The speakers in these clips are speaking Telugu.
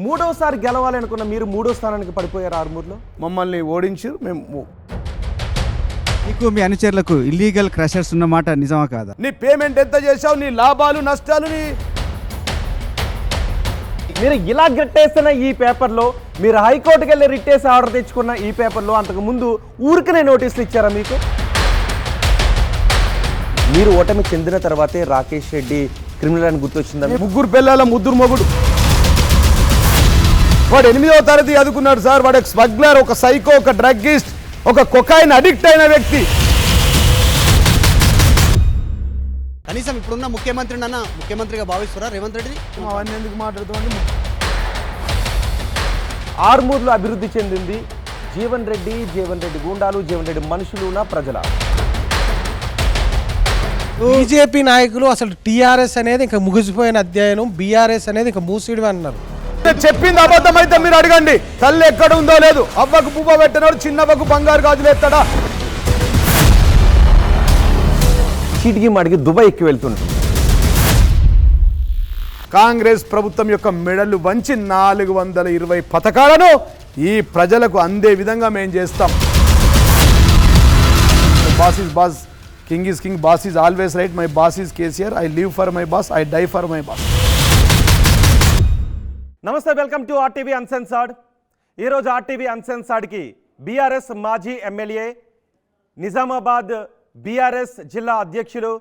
మూడోసారి గెలవాలనుకున్న మీరు మూడో స్థానానికి పడిపోయారు ఆర్మూర్లో. మమ్మల్ని ఓడించి మేము మీకు మీ అనుచరులకు ఇల్లీగల్ క్రషర్స్ ఉన్నమాట నిజమా కాదా? నీ పేమెంట్ ఎంత చేసావు, నీ లాభాలు నష్టాలు మీరు ఇలా గట్టేస్తున్న ఈ పేపర్లో, మీరు హైకోర్టుకి వెళ్ళి రిట్టేసి ఆర్డర్ తెచ్చుకున్న ఈ పేపర్లో అంతకు ముందు ఊరికనే నోటీసులు ఇచ్చారా మీకు? మీరు ఓటమి చెందిన తర్వాతే రాకేష్ రెడ్డి క్రిమినల్ అని గుర్తొచ్చిందా? ముగ్గురు పిల్లల ముద్దురు మొగుడు. వాడు 8వ తరగతి చదువుకున్నాడు సార్. వాడు ఒక స్మగ్లర్, ఒక సైకో, ఒక డ్రగ్గిస్ట్, ఒక కొకైన్ అడిక్ట్ అయిన వ్యక్తి. కనీసం ఇప్పుడున్న ముఖ్యమంత్రిని అన్న ముఖ్యమంత్రిగా భావిస్తారా రేవంత్ రెడ్డిని? అవన్నీ ఎందుకు మాట్లాడుతుంది? ఆర్మూర్లో అభివృద్ధి చెందింది జీవన్ రెడ్డి గూండాలు, జీవన్ రెడ్డి మనుషులునా ప్రజల? బీజేపీ నాయకులు అసలు టీఆర్ఎస్ అనేది ఇంకా ముగిసిపోయిన అధ్యయనం, బీఆర్ఎస్ అనేది ఇంకా మూసిడి అన్నారు. చెప్పింది అబద్ధం అయితే మీరు అడగండి. తల్లి ఎక్కడ ఉందో లేదు. అవ్వకు పువ్వ పెట్టినాడు, చిన్నవ్వకు బంగారు గాజులు ఎత్తాడా? చీటికి మాటికి దుబాయ్ ఎక్కి వెళ్తుంటారు. కాంగ్రెస్ ప్రభుత్వం యొక్క మెడలు వంచి 420 పథకాలను ఈ ప్రజలకు అందే విధంగా మేము చేస్తాం. Boss is boss, king is king, boss is always right, my boss is KCR, I live for my boss, I die for my boss. నమస్తే, వెల్కమ్ టు ఆర్టీవీ అన్సెన్సార్డ్. ఈరోజు ఆర్టీవీ అన్సెన్సార్డ్కి బీఆర్ఎస్ మాజీ ఎమ్మెల్యే, నిజామాబాద్ బీఆర్ఎస్ జిల్లా అధ్యక్షులు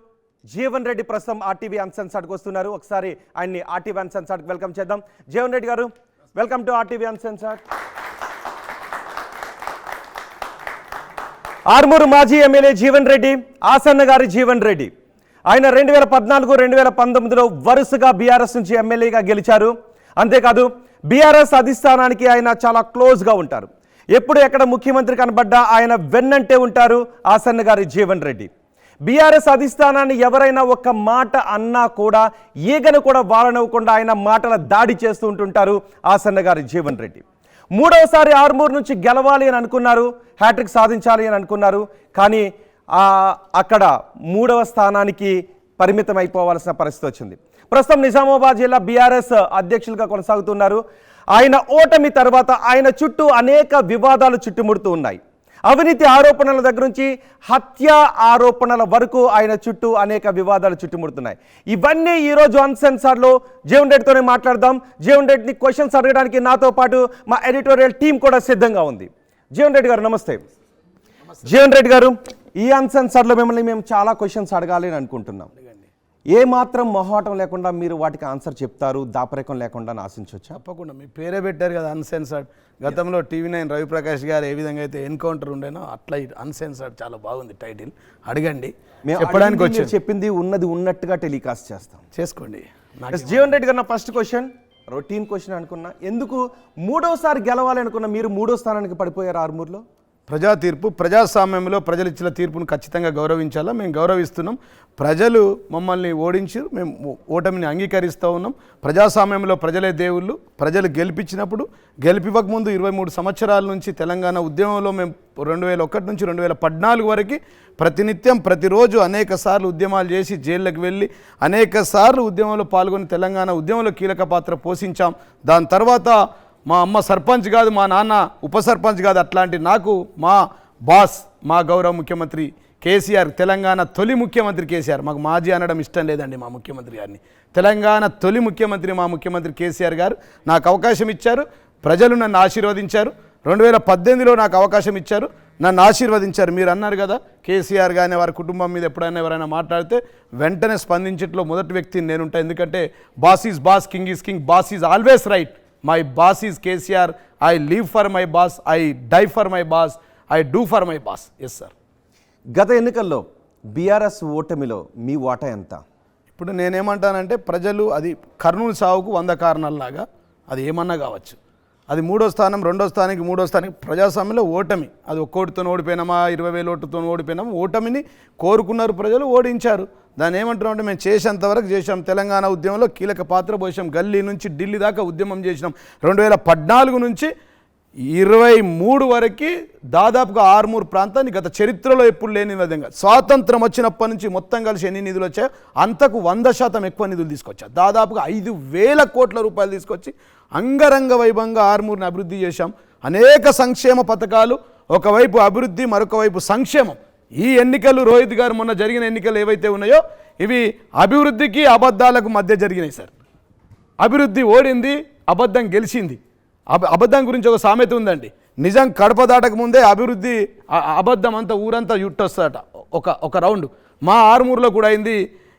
జీవన్ రెడ్డి ప్రస్తుతం ఆర్టీవీ అన్సెన్సార్డ్కి వస్తున్నారు. ఒకసారి ఆయన్ని ఆర్టీవీ అన్సెన్సార్డ్కి వెల్కమ్ చేద్దాం. జీవన్ రెడ్డి గారు, వెల్కమ్ టు ఆర్టీవీ అన్సెన్సార్డ్. ఆర్మూరు మాజీ ఎమ్మెల్యే జీవన్ రెడ్డి, ఆసన్న గారి జీవన్ రెడ్డి. ఆయన 2014, 2019లో వరుసగా బీఆర్ఎస్ నుంచి ఎమ్మెల్యేగా గెలిచారు. అంతేకాదు బీఆర్ఎస్ అధిష్టానానికి ఆయన చాలా క్లోజ్గా ఉంటారు. ఎప్పుడు ఎక్కడ ముఖ్యమంత్రి కనబడ్డా ఆయన వెన్నంటే ఉంటారు ఆసన్న గారి జీవన్ రెడ్డి. బీఆర్ఎస్ అధిష్టానాన్ని ఎవరైనా ఒక్క మాట అన్నా కూడా ఈగను కూడా వాలనవ్వకుండా ఆయన మాటల దాడి చేస్తూ ఉంటుంటారు ఆసన్న గారి జీవన్ రెడ్డి. మూడవసారి ఆర్మూర్ నుంచి గెలవాలి అని అనుకున్నారు, హ్యాట్రిక్ సాధించాలి అని అనుకున్నారు. కానీ అక్కడ 3వ స్థానానికి పరిమితం అయిపోవాల్సిన పరిస్థితి వచ్చింది. ప్రస్తుతం నిజామాబాద్ జిల్లా బీఆర్ఎస్ అధ్యక్షులుగా కొనసాగుతున్నారు. ఆయన ఓటమి తర్వాత ఆయన చుట్టూ అనేక వివాదాలు చుట్టుముడుతూ ఉన్నాయి. అవినీతి ఆరోపణల దగ్గర నుంచి హత్య ఆరోపణల వరకు ఆయన చుట్టూ అనేక వివాదాలు చుట్టుముడుతున్నాయి. ఇవన్నీ ఈరోజు అన్సెన్సార్డ్లో జీవన్ రెడ్డితోనే మాట్లాడదాం. జీవన్ రెడ్డిని క్వశ్చన్స్ అడగడానికి నాతో పాటు మా ఎడిటోరియల్ టీం కూడా సిద్ధంగా ఉంది. జీవన్ రెడ్డి గారు నమస్తే. జీవన్ రెడ్డి గారు, ఈ అన్సెన్సార్డ్లో మిమ్మల్ని మేము చాలా క్వశ్చన్స్ అడగాలి అని అనుకుంటున్నాం. ఏ మాత్రం మొహాటం లేకుండా మీరు వాటికి ఆన్సర్ చెప్తారు, దాపరికం లేకుండా ఆశించవచ్చు? తప్పకుండా. మీ పేరే పెట్టారు కదా అన్సెన్సర్డ్. గతంలో TV9 రవిప్రకాష్ గారు ఏ విధంగా అయితే ఎన్కౌంటర్ ఉండేనో అట్లా అన్సెన్సర్డ్ చాలా బాగుంది టైటిల్. అడగండి, చెప్పడానికి వచ్చి చెప్పింది ఉన్నది ఉన్నట్టుగా టెలికాస్ట్ చేస్తాం, చేసుకోండి. జీవన్ రెడ్డి గారు, నా ఫస్ట్ క్వశ్చన్ రొటీన్ క్వశ్చన్ అనుకున్నా, ఎందుకు మూడోసారి గెలవాలి అనుకున్న మీరు 3వ స్థానానికి పడిపోయారు ఆర్మూర్లో? ప్రజా తీర్పు, ప్రజాస్వామ్యంలో ప్రజలు ఇచ్చిన తీర్పును ఖచ్చితంగా గౌరవించాలా. మేము గౌరవిస్తున్నాం. ప్రజలు మమ్మల్ని ఓడించి మేము ఓటమిని అంగీకరిస్తూ ఉన్నాం. ప్రజాస్వామ్యంలో ప్రజలే దేవుళ్ళు. ప్రజలు గెలిపించినప్పుడు, గెలిపివ్వకముందు 23 సంవత్సరాల నుంచి తెలంగాణ ఉద్యమంలో మేము 2001 నుంచి 2014 వరకు ప్రతినిత్యం ప్రతిరోజు అనేక సార్లు ఉద్యమాలు చేసి జైళ్ళకి వెళ్ళి అనేక సార్లు ఉద్యమంలో పాల్గొని తెలంగాణ ఉద్యమంలో కీలక పాత్ర పోషించాం. దాని తర్వాత మా అమ్మ సర్పంచ్ కాదు, మా నాన్న ఉప సర్పంచ్ కాదు, అట్లాంటి నాకు మా బాస్, మా గౌరవ ముఖ్యమంత్రి కేసీఆర్, తెలంగాణ తొలి ముఖ్యమంత్రి కేసీఆర్, మాకు మాజీ అనడం ఇష్టం లేదండి మా ముఖ్యమంత్రి గారిని, తెలంగాణ తొలి ముఖ్యమంత్రి మా ముఖ్యమంత్రి కేసీఆర్ గారు నాకు అవకాశం ఇచ్చారు. ప్రజలు నన్ను ఆశీర్వదించారు. 2018లో నాకు అవకాశం ఇచ్చారు, నన్ను ఆశీర్వదించారు. మీరు అన్నారు కదా కేసీఆర్ కానీ వారి కుటుంబం మీద ఎప్పుడైనా ఎవరైనా మాట్లాడితే వెంటనే స్పందించట్లో మొదటి వ్యక్తిని నేనుంటా. ఎందుకంటే boss is boss, king is king, boss is always right, my boss is KCR, I live for my boss, I die for my boss, I do for my boss. Yes sir. గత ఎన్నికల్లో బీఆర్ఎస్ ఓటమిలో మీ వాటా ఎంత? ఇప్పుడు నేనేమంటానంటే ప్రజలు అది కర్నూలు సావుకు 100 కారణాలలాగా అది ఏమన్నా కావచ్చు. అది 3వ స్థానం, 2వ స్థానానికి 3వ స్థానానికి ప్రజాస్వామ్యంలో ఓటమి. అది ఒక్కోటితో ఓడిపోయినామా, 20,000 ఓటుతో ఓడిపోయినామా, ఓటమిని కోరుకున్నారు ప్రజలు, ఓడించారు. దాన్ని ఏమంటున్నాం అంటే మేము చేసేంతవరకు చేసాం. తెలంగాణ ఉద్యమంలో కీలక పాత్ర పోసాం. గల్లీ నుంచి ఢిల్లీ దాకా ఉద్యమం చేసినాం. 2014 నుంచి 23 వరకు దాదాపుగా ఆర్మూర్ ప్రాంతాన్ని గత చరిత్రలో ఎప్పుడు లేని విధంగా స్వాతంత్రం వచ్చినప్పటి నుంచి మొత్తం కలిసి ఎన్ని నిధులు వచ్చాయో అంతకు 100% ఎక్కువ నిధులు తీసుకొచ్చారు. దాదాపుగా 5,000 కోట్ల రూపాయలు తీసుకొచ్చి అంగరంగ వైభవంగా ఆర్మూర్ని అభివృద్ధి చేశాం. అనేక సంక్షేమ పథకాలు, ఒకవైపు అభివృద్ధి, మరొక వైపు సంక్షేమం. ఈ ఎన్నికలు రోహిత్ గారు మొన్న జరిగిన ఎన్నికలు ఏవైతే ఉన్నాయో ఇవి అభివృద్ధికి అబద్ధాలకు మధ్య జరిగినాయి సార్. అభివృద్ధి ఓడింది, అబద్ధం గెలిచింది. అబద్ధం గురించి ఒక సామెత ఉందండి, నిజం కడప దాటక ముందే అభివృద్ధి అబద్ధం అంతా ఊరంతా యుట్టొస్తాడట ఒక రౌండ్. మా ఆర్మూర్లో కూడా అయింది.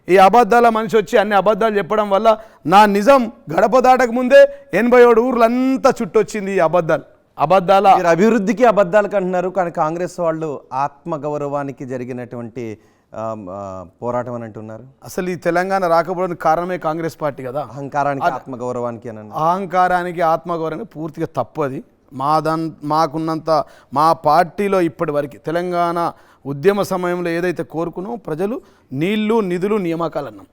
ఈ అబద్ధాల మనిషి వచ్చి అన్ని అబద్ధాలు చెప్పడం వల్ల నా నిజం గడప దాటక ముందే 87 ఊర్లంతా చుట్టొచ్చింది ఈ అబద్ధాల. మీరు అభివృద్ధికి అబద్ధాలకు అంటున్నారు, కానీ కాంగ్రెస్ వాళ్ళు ఆత్మగౌరవానికి జరిగినటువంటి పోరాటం అని అంటున్నారు. అసలు ఈ తెలంగాణ రాకపోవడానికి కారణమే కాంగ్రెస్ పార్టీ కదా. అహంకారానికి ఆత్మగౌరవానికి అని అహంకారానికి ఆత్మగౌరవానికి పూర్తిగా తప్పు అది. మాకున్నంత మా పార్టీలో ఇప్పటి వరకు తెలంగాణ ఉద్యమ సమయంలో ఏదైతే కోరుకున్నామో ప్రజలు నీళ్లు, నిధులు, నియామకాలు అన్నాం.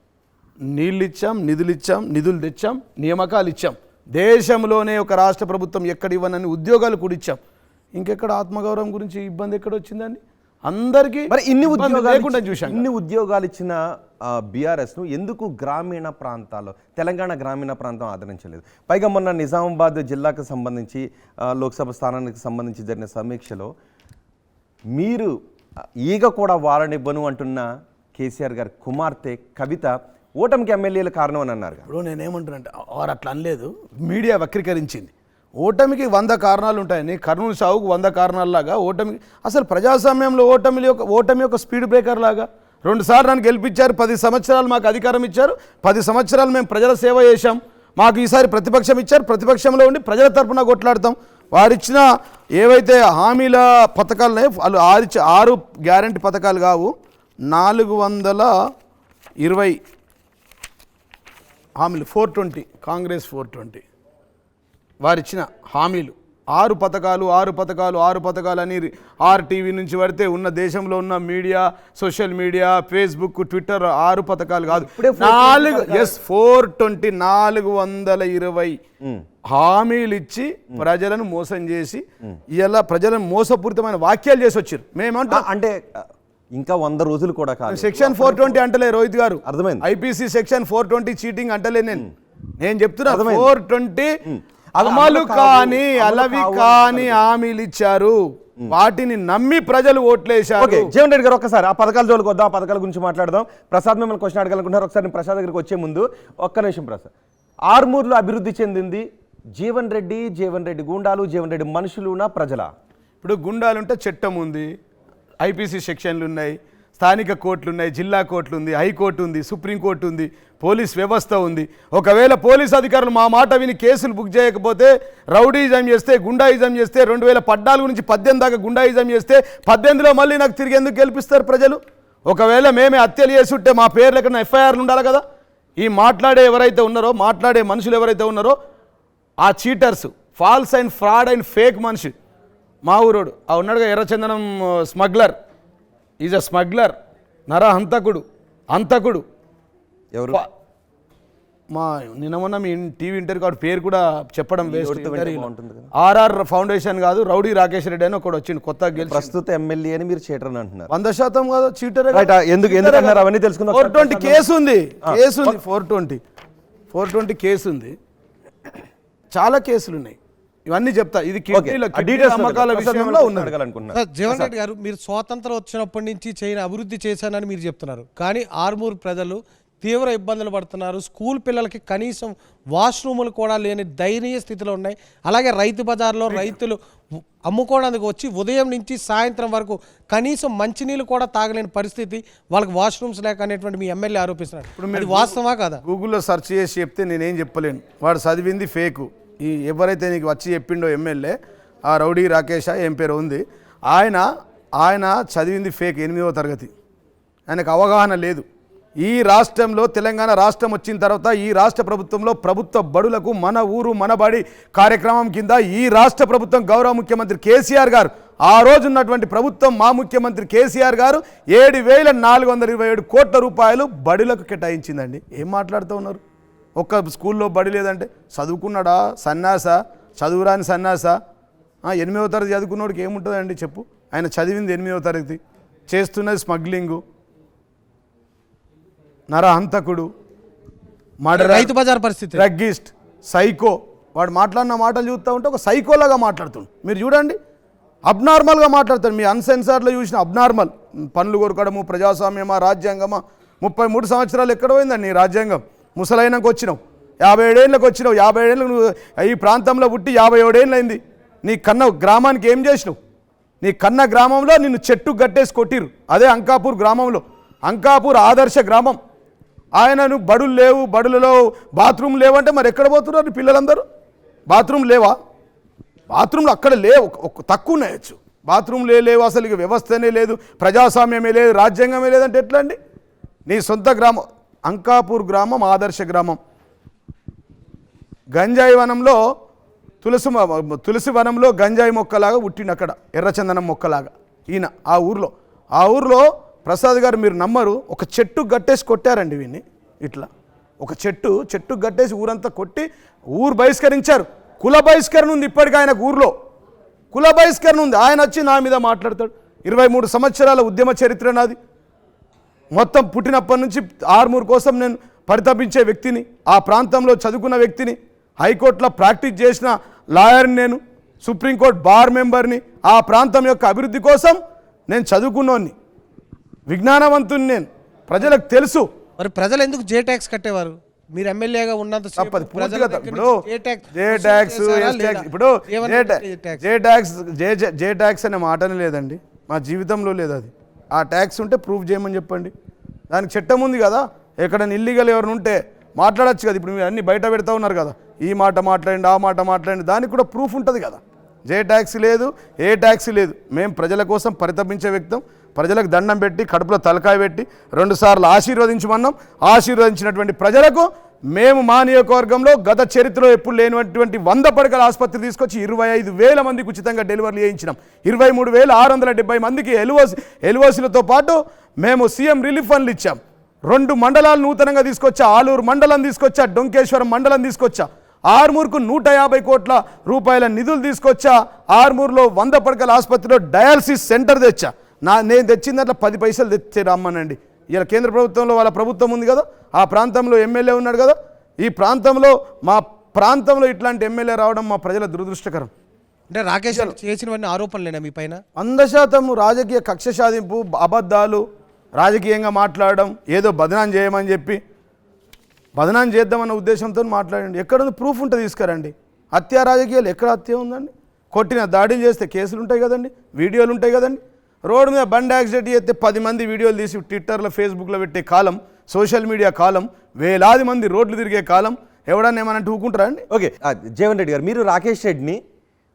నీళ్ళు ఇచ్చాం, నిధులు ఇచ్చాం, నిధులు తెచ్చాం, నియామకాలు ఇచ్చాం. దేశంలోనే ఒక రాష్ట్ర ప్రభుత్వం ఎక్కడ ఇవ్వనని ఉద్యోగాలు కూడా ఇచ్చాం. ఇంకెక్కడ ఆత్మగౌరవం గురించి ఇబ్బంది ఎక్కడ వచ్చిందండి? అందరికీ మరి ఇన్ని ఉద్యోగాలు ఇచ్చిన బీఆర్ఎస్ను ఎందుకు గ్రామీణ ప్రాంతాల్లో, తెలంగాణ గ్రామీణ ప్రాంతం ఆదరించలేదు? పైగా మొన్న నిజామాబాద్ జిల్లాకు సంబంధించి లోక్సభ స్థానానికి సంబంధించి జరిగిన సమీక్షలో మీరు ఈగ కూడా వారనివ్వను అంటున్న కేసీఆర్ గారి కుమార్తె కవిత ఓటమికి ఎమ్మెల్యేల కారణం అని అన్నారు. ఇప్పుడు నేనేమంటున్నానంటే వారు అట్లా అనలేదు, మీడియా వక్రీకరించింది. ఓటమికి 100 కారణాలు ఉంటాయని, కర్నూలు సావుకు 100 కారణాలలాగా ఓటమికి, అసలు ప్రజాస్వామ్యంలో ఓటమి యొక్క స్పీడ్ బ్రేకర్ లాగా 2 సార్లు నన్ను గెలిపించారు, 10 సంవత్సరాలు మాకు అధికారం ఇచ్చారు, 10 సంవత్సరాలు మేము ప్రజల సేవ చేశాం, మాకు ఈసారి ప్రతిపక్షం ఇచ్చారు, ప్రతిపక్షంలో ఉండి ప్రజల తరపున కొట్లాడతాం. వారిచ్చిన ఏవైతే హామీల పథకాలు ఉన్నాయో వాళ్ళు 6 గ్యారంటీ పథకాలు కావు, 420 హామీలు, 420 కాంగ్రెస్ 420 వారిచ్చిన హామీలు, 6 పథకాలు అని RTV నుంచి పడితే ఉన్న దేశంలో ఉన్న media, social media, Facebook, Twitter 6 పథకాలు కాదు, 420 హామీలు ఇచ్చి ప్రజలను మోసం చేసి ఇలా ప్రజలను మోసపూరితమైన వాక్యాలు చేసి వచ్చారు. మేమంటా అంటే ఇంకా 100 రోజులు కూడా కాదు. సెక్షన్ 420 అంటలే రోహిత్ గారు, అర్థమైంది. IPC సెక్షన్ 420 చీటింగ్ అంటలే. నేను చెప్తున్నా 420 అమలు కాని అలవి కాని హామీలు ఇచ్చారు, వాటిని నమ్మి ప్రజలు ఓట్లేశారు. జీవన్ రెడ్డి గారు ఒక్కసారి ఆ పథకాల జోలికి వద్దాం, ఆ పథకాల గురించి మాట్లాడదాం. ప్రసాద్ మిమ్మల్ని క్వశ్చన్ అడగాలనుకుంటున్నారు. ఒకసారి ప్రసాద్ దగ్గరికి వచ్చే ముందు ఒక్క నిమిషం. ప్రసాద్, ఆర్మూర్లో అభివృద్ధి చెందింది జీవన్ రెడ్డి గూండాలు, జీవన్ రెడ్డి మనుషులునా ప్రజలా? ఇప్పుడు గుండాలుంటే చట్టం ఉంది, IPC సెక్షన్లు ఉన్నాయి, స్థానిక కోర్టులు ఉన్నాయి, జిల్లా కోర్టులు ఉంది, హైకోర్టు ఉంది, సుప్రీంకోర్టు ఉంది, పోలీస్ వ్యవస్థ ఉంది. ఒకవేళ పోలీస్ అధికారులు మా మాట విని కేసులు బుక్ చేయకపోతే, రౌడీజం చేస్తే, గుండాయిజం చేస్తే, 2014 నుంచి 18 దాకా గుండాయిజం చేస్తే 18లో మళ్ళీ నాకు తిరిగి ఎందుకు గెలిపిస్తారు ప్రజలు? ఒకవేళ మేమే హత్యలు చేసి ఉంటే మా పేర్లు ఎక్కడ FIRలు ఉండాలి కదా. ఈ మాట్లాడే మనుషులు ఎవరైతే ఉన్నారో ఆ cheaters, false and fraud and fake మనిషి మా ఊరోడు ఉన్నాడుగా, ఎర్రచందనం స్మగ్లర్, ఈజ్ అ స్మగ్లర్, అంతకుడు ఎవరు? మా నిన్న మీ టీవీ ఇంటర్వ్యూ కాబట్టి పేరు కూడా చెప్పడం వేస్ట్. RR ఫౌండేషన్ కాదు, రౌడీ రాకేష్ రెడ్డి అని ఒకడు వచ్చిండు కొత్తగా గెలిచి, ప్రస్తుత ఎమ్మెల్యే అని మీరు చీటర్ అని అంటున్నారు. 100% కాదు, చీటర్. ఎందుకు అవన్నీ తెలుసుకుందాం. 420 కేసు ఉంది, 420 కేసు ఉంది, చాలా కేసులు ఉన్నాయి. ఇవన్నీ చెప్తా. ఇది అమ్మకాల విషయంలో ఉన్నది. జీవన్ రెడ్డి గారు, మీరు స్వాతంత్రం వచ్చినప్పటి నుంచి అభివృద్ధి చేశానని మీరు చెప్తున్నారు, కానీ ఆర్మూర్ ప్రజలు తీవ్ర ఇబ్బందులు పడుతున్నారు. స్కూల్ పిల్లలకి కనీసం వాష్రూములు కూడా లేని దయనీయ స్థితిలో ఉన్నాయి. అలాగే రైతు బజార్లో రైతులు అమ్ముకోవడానికి వచ్చి ఉదయం నుంచి సాయంత్రం వరకు కనీసం మంచినీళ్ళు కూడా తాగలేని పరిస్థితి, వాళ్ళకి వాష్రూమ్స్ లేక అనేటువంటి మీ ఎమ్మెల్యే ఆరోపిస్తున్నారు. ఇప్పుడు మీరు వాస్తవా కదా? గూగుల్లో సెర్చ్ చేసి చెప్తే నేనేం చెప్పలేను, వాడు చదివింది ఫేకు. ఈ ఎవరైతే నీకు వచ్చి చెప్పిండో ఎమ్మెల్యే, ఆ రౌడీ రాకేష్ ఏం పేరు ఉంది, ఆయన చదివింది ఫేక్, 8వ తరగతి. ఆయనకు అవగాహన లేదు. ఈ రాష్ట్రంలో తెలంగాణ రాష్ట్రం వచ్చిన తర్వాత ఈ రాష్ట్ర ప్రభుత్వంలో ప్రభుత్వ బడులకు మన ఊరు మన బడి కార్యక్రమం కింద ఈ రాష్ట్ర ప్రభుత్వం గౌరవ ముఖ్యమంత్రి కేసీఆర్ గారు, ఆ రోజు ఉన్నటువంటి ప్రభుత్వం మా ముఖ్యమంత్రి కేసీఆర్ గారు 7,427 కోట్ల రూపాయలు బడులకు కేటాయించిందండి. ఏం మాట్లాడుతూ ఉన్నారు? ఒక్క స్కూల్లో బడి లేదంటే చదువుకున్నాడా సన్నాస, చదువురాని సన్నాస? 8వ తరగతి చదువుకున్నోడికి ఏముంటుందండి చెప్పు. ఆయన చదివింది 8వ తరగతి, చేస్తున్నది స్మగ్లింగు, నరహంతకుడు, రైతు బజార్ పరిస్థితి, డ్రగ్గిస్ట్, సైకో. వాడు మాట్లాడిన మాటలు చూస్తూ ఉంటే ఒక సైకోలాగా మాట్లాడుతుండు. మీరు చూడండి, అబ్నార్మల్గా మాట్లాడతాడు. మీ అన్సెన్సార్లో చూసిన అబ్నార్మల్ పనులు కొరకడము, ప్రజాస్వామ్యమా, రాజ్యాంగమా. 33 సంవత్సరాలు ఎక్కడ పోయిందండి నీ రాజ్యాంగం? ముసలైనాక వచ్చినావు, 57 ఏళ్ళకి వచ్చినావు. 57 ఏళ్ళకు నువ్వు ఈ ప్రాంతంలో పుట్టి 57 ఏళ్ళు అయింది. నీ కన్న గ్రామానికి ఏం చేసినావు? నీ కన్న గ్రామంలో నిన్ను చెట్టు గట్టేసి కొట్టిరు. అదే అంకాపూర్ గ్రామంలో. అంకాపూర్ ఆదర్శ గ్రామం. ఆయనను బడులు లేవు, బడులలో బాత్రూమ్ లేవంటే మరి ఎక్కడ పోతున్నారు పిల్లలందరూ? బాత్రూమ్ లేవా? బాత్రూమ్లు అక్కడ లేవు, తక్కువ ఉన్నాయచ్చు. బాత్రూమ్లే లేవు, అసలు ఇక వ్యవస్థనే లేదు, ప్రజాస్వామ్యమే లేదు, రాజ్యాంగమే లేదంటే ఎట్లా అండి? నీ సొంత గ్రామం అంకాపూర్ గ్రామం ఆదర్శ గ్రామం. గంజాయి వనంలో తులసి వనంలో గంజాయి మొక్కలాగా పుట్టిండు అక్కడ, ఎర్రచందనం మొక్కలాగా ఈయన ఆ ఊర్లో ప్రసాద్ గారు మీరు నమ్మరు, ఒక చెట్టు గట్టేసి కొట్టారండి వీన్ని. ఇట్లా ఒక చెట్టు గట్టేసి ఊరంతా కొట్టి ఊరు బహిష్కరించారు. కుల బహిష్కరణ ఉంది ఇప్పటికీ ఆయనకు, ఊర్లో కుల బహిష్కరణ ఉంది. ఆయన వచ్చి నా మీద మాట్లాడతాడు. 23 సంవత్సరాల ఉద్యమ చరిత్ర నాది. మొత్తం పుట్టినప్పటి నుంచి ఆర్మూర్ కోసం నేను పరితపించే వ్యక్తిని, ఆ ప్రాంతంలో చదువుకున్న వ్యక్తిని, హైకోర్టులో ప్రాక్టీస్ చేసిన లాయర్ని నేను, సుప్రీంకోర్టు బార్ మెంబర్ని. ఆ ప్రాంతం యొక్క అభివృద్ధి కోసం నేను చదువుకున్నోని, విజ్ఞానవంతుని నేను. ప్రజలకు తెలుసు. మరి ప్రజలు ఎందుకు జే ట్యాక్స్ కట్టేవారు? మీరు ఎమ్మెల్యేగా ఉన్నంత తప్పదు పూర్తిగా. ఇప్పుడు జే ట్యాక్స్ అనే మాటనే లేదండి మా జీవితంలో, లేదు అది. ఆ ట్యాక్స్ ఉంటే ప్రూఫ్ చేయమని చెప్పండి. దానికి చట్టం ఉంది కదా. ఎక్కడైనా ఇల్లీగల్ ఎవరిని ఉంటే మాట్లాడచ్చు కదా. ఇప్పుడు మీరు అన్ని బయట పెడతా ఉన్నారు కదా, ఈ మాట మాట్లాడండి, ఆ మాట మాట్లాడండి, దానికి కూడా ప్రూఫ్ ఉంటుంది కదా. జే ట్యాక్స్ లేదు, ఏ ట్యాక్స్ లేదు. మేము ప్రజల కోసం పరితపించే వ్యక్తం. ప్రజలకు దండం పెట్టి, కడుపులో తలకాయ పెట్టి 2 సార్లు ఆశీర్వదించమన్నాం. ఆశీర్వదించినటువంటి ప్రజలకు మేము మా నియోజకవర్గంలో గత చరిత్రలో ఎప్పుడు లేనటువంటి 100 పడకల ఆసుపత్రి తీసుకొచ్చి 25,000 మందికి ఉచితంగా డెలివరీ చేయించినాం. 23,670 మందికి ఎల్ఓసీలతో పాటు మేము సీఎం రిలీఫ్ ఫండ్లు ఇచ్చాం. 2 మండలాలు నూతనంగా తీసుకొచ్చా. ఆలూరు మండలం తీసుకొచ్చా, డొంకేశ్వరం మండలం తీసుకొచ్చా. ఆర్మూర్కు 150 కోట్ల రూపాయల నిధులు తీసుకొచ్చా. ఆర్మూర్లో 100 పడకల ఆసుపత్రిలో డయాలసిస్ సెంటర్ తెచ్చా. నేను తెచ్చిన దాంట్లో 10 పైసలు తెచ్చి రమ్మనండి. ఇలా కేంద్ర ప్రభుత్వంలో వాళ్ళ ప్రభుత్వం ఉంది కదా, ఆ ప్రాంతంలో ఎమ్మెల్యే ఉన్నాడు కదా. ఈ ప్రాంతంలో మా ప్రాంతంలో ఇట్లాంటి ఎమ్మెల్యే రావడం మా ప్రజల దురదృష్టకరం. అంటే రాకేష్ చేసినవన్నీ ఆరోపణలేనా మీ పైన? 100% రాజకీయ కక్ష సాధింపు, అబద్ధాలు, రాజకీయంగా మాట్లాడడం, ఏదో బదనాం చేయమని చెప్పి బదనాం చేద్దామన్న ఉద్దేశంతో మాట్లాడండి. ఎక్కడుంది ప్రూఫ్ ఉంటే తీసుకురండి. హత్య రాజకీయాలు ఎక్కడ హత్య ఉందండి? కొట్టిన దాడిని చేస్తే కేసులు ఉంటాయి కదండి, వీడియోలు ఉంటాయి కదండి. రోడ్డు మీద బండి యాక్సిడెంట్ చేస్తే 10 మంది వీడియోలు తీసి ట్విట్టర్లో, ఫేస్బుక్లో పెట్టే కాలం, సోషల్ మీడియా కాలం, వేలాది మంది రోడ్లు తిరిగే కాలం. ఎవడన్నా ఏమన్నా ఊకుంటారా అండి? ఓకే, జీవన్ రెడ్డి గారు, మీరు రాకేష్ రెడ్డిని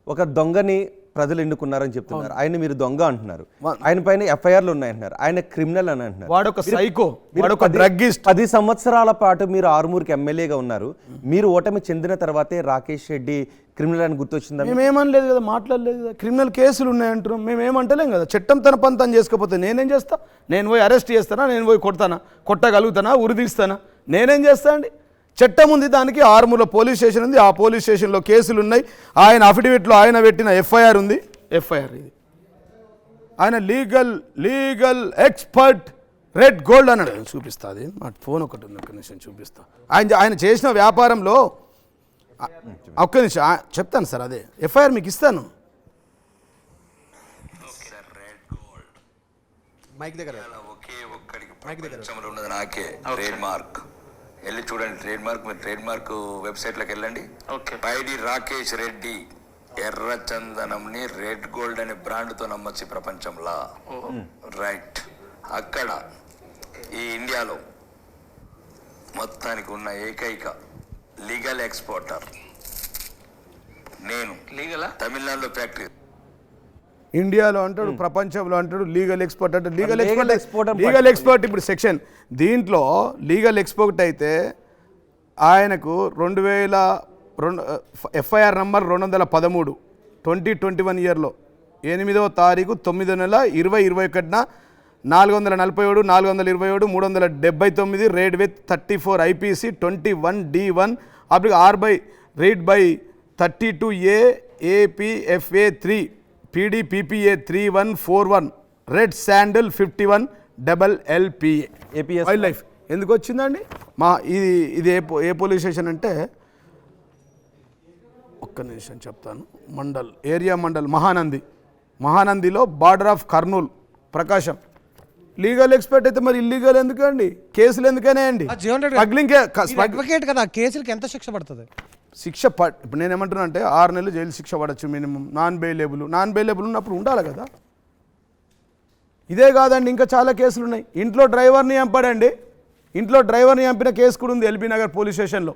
ఒక దొంగని ప్రజలు ఎన్నుకున్నారని చెప్తున్నారు. ఆయన మీరు దొంగ అంటున్నారు, ఆయన పైన ఎఫ్ఐఆర్లు ఉన్నాయంటున్నారు, ఆయన క్రిమినల్ అని అంటున్నారు. వాడొక సైకో, వాడొక డ్రగ్గిస్ట్. 10 సంవత్సరాల పాటు మీరు ఆర్మూర్కి ఎమ్మెల్యేగా ఉన్నారు. మీరు ఓటమి చెందిన తర్వాతే రాకేష్ రెడ్డి క్రిమినల్ అని గుర్తొచ్చిందా? మేమేమనలేదు కదా, మాట్లాడలేదు కదా. క్రిమినల్ కేసులు ఉన్నాయంటున్నాం, మేమేమంటలేం కదా. చట్టం తన పని తను చేసుకోకపోతే నేనేం చేస్తా? నేను పోయి అరెస్ట్ చేస్తానా? నేను పోయి కొట్టగలుగుతానా? ఉరిదీస్తానా? నేనేం చేస్తా అండి? చట్టం ఉంది, దానికి ఆర్మూర్లో పోలీస్ స్టేషన్ ఉంది. ఆ పోలీస్ స్టేషన్లో కేసులు ఉన్నాయి. ఆయన అఫిడవిట్లో ఆయన పెట్టిన ఎఫ్ఐఆర్ ఉంది. ఎఫ్ఐఆర్ ఇది. ఆయన లీగల్ ఎక్స్పర్ట్ రెడ్ గోల్డ్ అన్నాడు. చూపిస్తా, అది మా ఫోన్ ఒకటి ఉంది, ఒక్క నిమిషం చూపిస్తా. ఆయన చేసిన వ్యాపారంలో ఒక్క నిమిషం చెప్తాను సార్. అదే ఎఫ్ఐఆర్ మీకు ఇస్తాను. మైక్ దగ్గర ఒకే ఒక్కడికి ప్రపంచంలో ఉన్నది నాకే ట్రేడ్ మార్క్. వెళ్ళి చూడండి ట్రేడ్ మార్క్. మీరు ట్రేడ్ మార్క్ వెబ్సైట్లోకి వెళ్ళండి. పైడి రాకేష్ రెడ్డి ఎర్రచందనంని రెడ్ గోల్డ్ అనే బ్రాండ్తో నమ్మొచ్చు ప్రపంచంలో. రైట్. అక్కడ ఈ ఇండియాలో మొత్తానికి ఉన్న ఏకైక లీగల్ ఎక్స్పోర్టర్ నేను. తమిళనాడులో ఫ్యాక్టరీ, ఇండియాలో అంటాడు, ప్రపంచంలో అంటాడు, లీగల్ ఎక్స్పర్ట్ అంటే లీగల్ ఎక్స్పర్ట్. ఇప్పుడు సెక్షన్ దీంట్లో లీగల్ ఎక్స్పర్ట్ అయితే ఆయనకు 2002 ఎఫ్ఐఆర్ నంబర్ 213 2021 ఇయర్లో 8వ తారీఖు 9వ నెల 2021 447 427 379 raid with 34 IPC 21D1 R/Read by 32A APFA 3 PDPPA 3141 red sandal 51 LLPA APS wild life ఎందుకు వచ్చిందండి? ఇది ఏ పోలీస్ స్టేషన్ అంటే, ఒక్క నిమిషం చెప్తాను. ఏరియా మండల్ మహానందిలో border of Kurnool Prakasam. Legal expert అయితే మరి ఇల్లీగల్ ఎందుకండి? కేసులు ఎందుకనే అండి? జీవన్ రెడ్డి స్మగ్లింగ్ అడ్వకేట్ కదా, కేసులకి ఎంత శిక్ష పడుతుంది? ఇప్పుడు నేను ఏమంటున్నా అంటే 6 నెలలు జైలు శిక్ష పడవచ్చు మినిమం. నాన్ బెయిలబుల్ ఉన్నప్పుడు ఉండాలి కదా. ఇదే కాదండి, ఇంకా చాలా కేసులు ఉన్నాయి. ఇంట్లో డ్రైవర్ని చంపిన కేసు కూడా ఉంది ఎల్బీ నగర్ పోలీస్ స్టేషన్లో.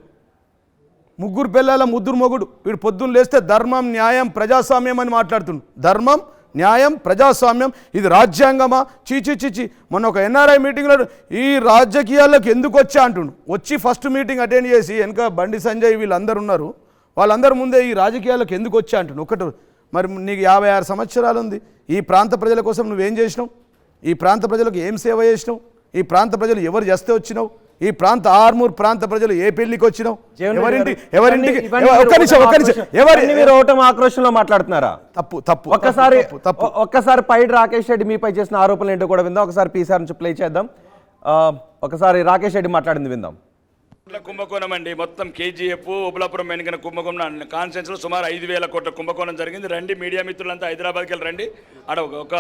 3 పిల్లల మొగుడు వీడు పొద్దున్న లేస్తే ధర్మం న్యాయం ప్రజాస్వామ్యం అని మాట్లాడుతుండు. ధర్మం న్యాయం ప్రజాస్వామ్యం ఇది రాజ్యాంగమా? చీచి. మొన్న ఒక NRI మీటింగ్లో ఈ రాజకీయాల్లోకి ఎందుకు వచ్చా అంటుండు. వచ్చి ఫస్ట్ మీటింగ్ అటెండ్ చేసి వెనక బండి సంజయ్ వీళ్ళందరూ ఉన్నారు, వాళ్ళందరూ ముందే ఈ రాజకీయాల్లోకి ఎందుకు వచ్చా అంటుండు. ఒకటి మరి నీకు 56 సంవత్సరాలు ఉంది. ఈ ప్రాంత ప్రజల కోసం నువ్వేం చేసినావు? ఈ ప్రాంత ప్రజలకు ఏం సేవ చేసినావు? ఈ ప్రాంత ప్రజలు ఎవరు చేస్తే వచ్చినావు? ఈ ప్రాంత ఆర్మూర్ ప్రాంత ప్రజలు ఏ పెళ్లికి వచ్చినావు? ఎవరింటికి మీరు ఓటమి ఆక్రోషంలో మాట్లాడుతున్నారా? తప్పు. ఒక్కసారి పైడి రాకేష్ రెడ్డి మీపై చేసిన ఆరోపణలు ఏంటో కూడా విందాం. ఒకసారి పీసార్ నుంచి ప్లే చేద్దాం. ఒకసారి రాకేష్ రెడ్డి మాట్లాడింది విందాం. కుంభకోణం అండి. మొత్తం KGF ఉబలాపురం వెనుకన కుంభకోణం కాన్స్టిట్యూన్సీలో సుమారు 5,000 కోట్ల కుంభకోణం జరిగింది. రండి మీడియా మిత్రులంతా హైదరాబాద్కి వెళ్ళి రండి. ఆడ ఒక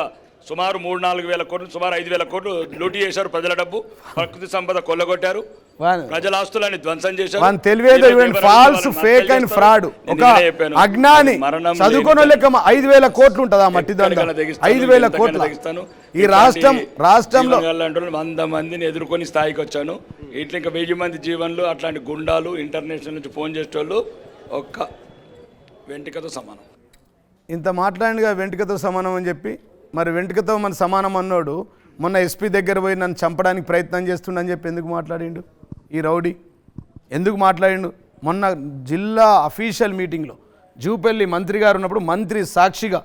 సుమారు 3-4 వేల కోట్లు, సుమారు 5,000 కోట్లు లూటీ చేశారు. ప్రజల డబ్బు, ప్రకృతి సంపద కొల్లగొట్టారు, ప్రజల ఆస్తులని ధ్వంసం చేశారు. False fake and fraud. ఒక అజ్ఞాని చదువుకున్న లెక్క 5,000 కోట్లు ఉంటుందా మట్టి దండ? 5,000 కోట్లు. ఈ రాష్ట్రంలో 100 మందిని ఎదుర్కొని స్థాయికి వచ్చాను. ఇట్లా ఇంకా 1000 మంది జీవన్లు అట్లాంటి గుండాలు ఇంటర్నేషనల్ నుంచి ఫోన్ చేసేటోళ్ళు ఒక్క వెంట్రుకతో సమానం. ఇంత మాట్లాడినగా వెంట్రుకతో సమానం అని చెప్పి, మరి వెంట్రుకతో మన సమానం అన్నోడు మొన్న SP దగ్గర పోయి నన్ను చంపడానికి ప్రయత్నం చేస్తుండని చెప్పి ఎందుకు మాట్లాడిండు? ఈ రౌడీ ఎందుకు మాట్లాడిండు? మొన్న జిల్లా అఫీషియల్ మీటింగ్లో జూపల్లి మంత్రి గారు ఉన్నప్పుడు మంత్రి సాక్షిగా,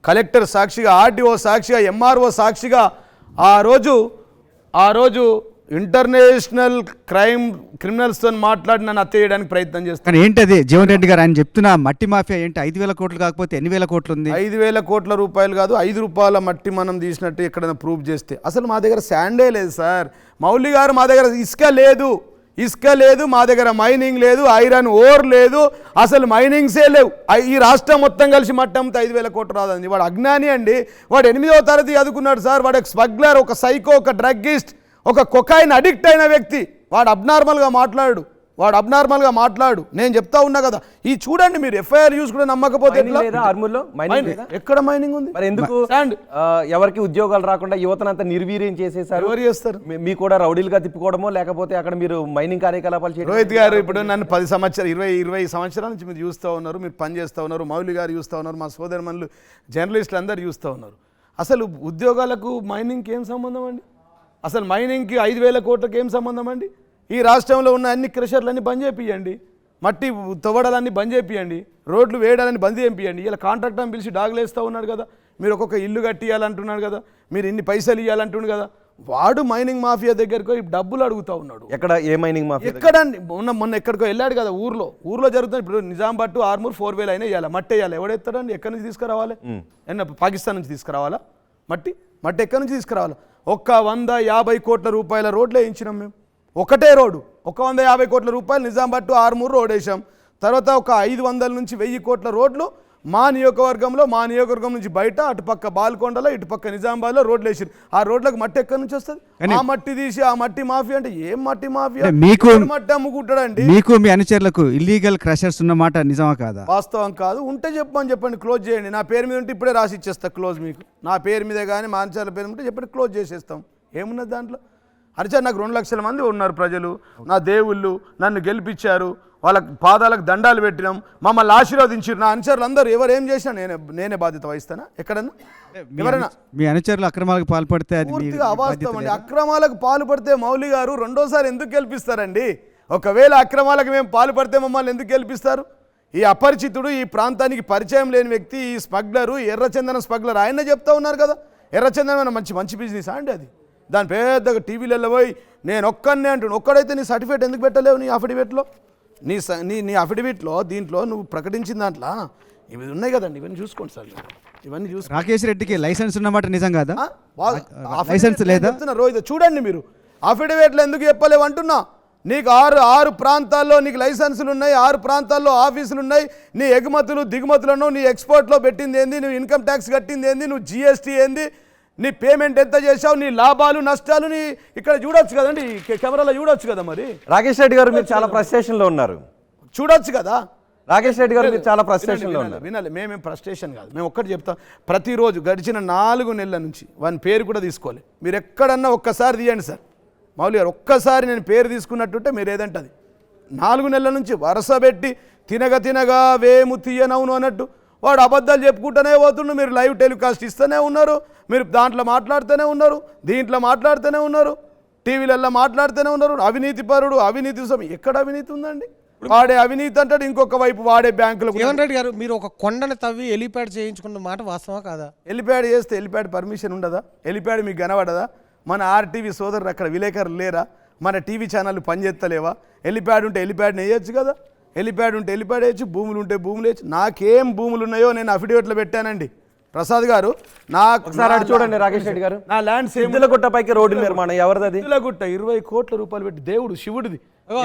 కలెక్టర్ సాక్షిగా, RTO సాక్షిగా, MRO సాక్షిగా ఆ రోజు ఇంటర్నేషనల్ క్రిమినల్స్తో మాట్లాడి నన్ను హత్య చేయడానికి ప్రయత్నం చేస్తాను. కానీ ఏంటది జీవన్ రెడ్డి గారు ఆయన చెప్తున్నా మట్టి మాఫియా ఏంటి? 5,000 కోట్లు కాకపోతే ఎన్ని వేల కోట్లు ఉంది? 5,000 కోట్ల రూపాయలు కాదు, 5 రూపాయల మట్టి మనం తీసినట్టు ఎక్కడైనా ప్రూఫ్ చేస్తే. అసలు మా దగ్గర శాండే లేదు సార్. మౌలి గారు మా దగ్గర ఇసుక లేదు, మా దగ్గర మైనింగ్ లేదు, ఐరన్ ఓర్ లేదు, అసలు మైనింగ్సే లేవు. ఈ రాష్ట్రం మొత్తం కలిసి మట్టంతో 5,000 కోట్లు రాదండి. వాడు అజ్ఞాని అండి. వాడు 8వ తరగతి చదువుకున్నాడు సార్. వాడు ఒక స్మగ్లర్, ఒక సైకో, ఒక డ్రగ్గిస్ట్, ఒక కొకైన్ అడిక్ట్ అయిన వ్యక్తి. వాడు అబ్నార్మల్గా మాట్లాడు. నేను చెప్తా ఉన్నా కదా. ఈ చూడండి మీరు FIR యూస్ కూడా నమ్మకపోతే ఎక్కడ మైనింగ్ ఉంది? మరి ఎందుకు ఎవరికి ఉద్యోగాలు రాకుండా యువతనంతా నిర్వీర్యం చేసేసారు? ఎవరు చేస్తారు? మీ కూడా రౌడీలుగా తిప్పుకోవడమో లేకపోతే అక్కడ మీరు మైనింగ్ కార్యకలాపాలు చేయడం? రోహిత్ గారు ఇప్పుడు నన్ను 10 సంవత్సరాలు 20 సంవత్సరాల నుంచి మీరు చూస్తూ ఉన్నారు, మీరు పని చేస్తూ ఉన్నారు, మౌలి గారు చూస్తూ ఉన్నారు, మా సోదరుమణులు జర్నలిస్టులు అందరూ చూస్తూ ఉన్నారు. అసలు ఉద్యోగాలకు మైనింగ్కి ఏం సంబంధం అండి? అసలు మైనింగ్కి 5,000 కోట్లకి ఏం సంబంధం అండి? ఈ రాష్ట్రంలో ఉన్న అన్ని క్రషర్లన్నీ బంద్ చేపియండి, మట్టి తవ్వడాలన్నీ బంద్ చేపియండి, రోడ్లు వేయడాలని బంద్ చేపియండి. ఇలా కాంట్రాక్ట్ అని పిలిచి డాగులు వేస్తూ ఉన్నాడు కదా. మీరు ఒక్కొక్క ఇల్లు కట్టియాలంటున్నాడు కదా, మీరు ఇన్ని పైసలు ఇవ్వాలంటున్నాడు కదా. వాడు మైనింగ్ మాఫియా దగ్గరకు డబ్బులు అడుగుతూ ఉన్నాడు. ఎక్కడ ఏ మైనింగ్ మాఫియా? ఎక్కడండి? మొన్న ఎక్కడికో వెళ్ళాడు కదా, ఊర్లో జరుగుతుంది. ఇప్పుడు నిజామాబాద్ టు ఆర్మూర్ 4,000 అయినా ఇవ్వాలి, మట్టి వేయాలి. ఎవడెత్తాడండి? ఎక్కడి నుంచి తీసుకురావాలి? పాకిస్తాన్ నుంచి తీసుకురావాలా? మట్టి ఎక్కడి నుంచి తీసుకురావాలి? 150 కోట్ల రూపాయల రోడ్లు వేయించినాం మేము. ఒకటే రోడ్డు 150 కోట్ల రూపాయలు నిజామాబాద్ టు ఆర్మూర్ రోడ్ వేసాం. తర్వాత ఒక 500 నుంచి 1000 కోట్ల రోడ్లు మా నియోజకవర్గం నుంచి బయట అటుపక్క బాల్కొండలో ఇటుపక్క నిజామాబాద్లో రోడ్లు వేసారు. ఆ రోడ్లకు మట్టి ఎక్కడి నుంచి వస్తుంది? ఆ మట్టి తీసి ఆ మట్టి మాఫియా అంటే ఏం మట్టి మాఫియా? మట్టి అమ్ముకుంటాడండి. మీకు మీ అనుచరులకు ఇల్లీగల్ క్రషర్స్ ఉన్నమాట నిజమా కాదా? వాస్తవం కాదు. ఉంటే చెప్పండి, క్లోజ్ చేయండి. నా పేరు మీద ఉంటే ఇప్పుడే రాసి ఇచ్చేస్తా క్లోజ్. మీకు నా పేరు మీద కానీ మా అనుచరుల పేరు ఉంటే చెప్పండి, క్లోజ్ చేసేస్తాం. ఏమున్నది దాంట్లో? అరిచారు. నాకు 2 లక్షల మంది ఉన్నారు ప్రజలు, నా దేవుళ్ళు, నన్ను గెలిపించారు, వాళ్ళ పాదాలకు దండాలు పెట్టినాం, మమ్మల్ని ఆశీర్వదించారు. నా అనుచరులు అందరూ ఎవరేం చేసినా నేనే బాధ్యత వహిస్తానా? ఎక్కడన్నా ఎవరైనా మీ అనుచరులు అక్రమాలకు పాల్పడితే అది పూర్తిగా అవాస్తవం అండి. అక్రమాలకు పాల్పడితే మౌలి గారు రెండోసారి ఎందుకు గెలిపిస్తారండి? ఒకవేళ అక్రమాలకు మేము పాల్పడితే మమ్మల్ని ఎందుకు గెలిపిస్తారు? ఈ అపరిచితుడు, ఈ ప్రాంతానికి పరిచయం లేని వ్యక్తి, ఈ స్మగ్లరు, ఎర్రచందనం స్మగ్లర్, ఆయన చెప్తా ఉన్నారు కదా. ఎర్రచందనం మంచి బిజినెస్ అండి అది. దాని పెద్దగా టీవీలలో పోయి నేను ఒక్కనే అంటున్నాను. ఒక్కడైతే నీ సర్టిఫికేట్ ఎందుకు పెట్టలేవు? నీ అఫిడవిట్లో నీ అఫిడవిట్లో దీంట్లో నువ్వు ప్రకటించిన దాంట్లో ఇవి ఉన్నాయి కదండి, ఇవన్నీ చూసుకోండి సార్, ఇవన్నీ చూసుకోండి. రాకేష్ రెడ్డికి లైసెన్స్ ఉన్నమాట నిజం కాదా? అఫిడవిట్ లైసెన్స్ లేదా? చెప్తున్నా రోజు చూడండి మీరు అఫిడవిట్లు ఎందుకు చెప్పలేవు అంటున్నా. నీకు ఆరు ప్రాంతాల్లో నీకు లైసెన్సులు ఉన్నాయి, 6 ప్రాంతాల్లో ఆఫీసులు ఉన్నాయి, నీ ఎగుమతులు దిగుమతులను నీ ఎక్స్పోర్ట్లో పెట్టింది ఏంది, నువ్వు ఇన్కమ్ ట్యాక్స్ కట్టింది ఏంది, నువ్వు జిఎస్టీ ఏంది, నీ పేమెంట్ ఎంత చేసావు, నీ లాభాలు నష్టాలు నీ ఇక్కడ చూడొచ్చు కదండి, కెమెరాలో చూడొచ్చు కదా. మరి రాకేష్ రెడ్డి గారు మీరు చాలా ఫ్రస్ట్రేషన్లో ఉన్నారు. చూడొచ్చు కదా. రాకేష్ రెడ్డి గారు మీరు చాలా ఫ్రస్ట్రేషన్లో ఉన్నారు. వినాలి, మేమేం ఫ్రస్ట్రేషన్ కాదు, మేము ఒక్కటి చెప్తాం. ప్రతిరోజు గడిచిన 4 నెలల నుంచి వాని పేరు కూడా తీసుకోవాలి. మీరు ఎక్కడన్నా ఒక్కసారి తీయండి సార్ మౌలి గారు, ఒక్కసారి నేను పేరు తీసుకున్నట్టుంటే మీరు ఏదంటే అది 4 నెలల నుంచి వరుస పెట్టి తినగా వేము తీయనవును అన్నట్టు వాడు అబద్ధాలు చెప్పుకుంటూనే పోతుండు. మీరు లైవ్ టెలికాస్ట్ ఇస్తూనే ఉన్నారు, మీరు దాంట్లో మాట్లాడుతూనే ఉన్నారు, దీంట్లో మాట్లాడుతూనే ఉన్నారు, టీవీలలో మాట్లాడుతూనే ఉన్నారు. అవినీతి పరుడు, అవినీతి ఎక్కడ అవినీతి ఉందండి? వాడే అవినీతి అంటాడు, ఇంకొక వైపు వాడే బ్యాంకులు. జీవన్ రెడ్డి గారు మీరు ఒక కొండను తవ్వి ఎలిప్యాడ్ చేయించుకున్న మాట వాస్తవా కాదా? ఎలిప్యాడ్ చేస్తే ఎలిప్యాడ్ పర్మిషన్ ఉండదా? ఎలిప్యాడ్ మీకు కనబడదా? మన ఆర్టీవీ సోదరులు అక్కడ విలేకరులు లేరా? మన టీవీ ఛానళ్ళు పనిచేస్తలేవా? ఎలిప్యాడ్ ఉంటే ఎలిప్యాడ్ని వేయచ్చు కదా, ఎలిప్యాడ్ ఉంటే ఎలిప్యాడ్ వేయచ్చు, భూములు ఉంటే భూములు వేయచ్చు. నాకేం భూములు ఉన్నాయో నేను అఫిడవిట్లో పెట్టానండి ప్రసాద్ గారు. నాకు ఒకసారి అటు చూడండి రాకేష్ రెడ్డి గారు. నా ల్యాండ్ సిద్దులగుట్టపైకి రోడ్డు నిర్మాణం ఎవరిది? సిద్దులగుట్ట 20 కోట్ల రూపాయలు పెట్టి దేవుడు శివుడిది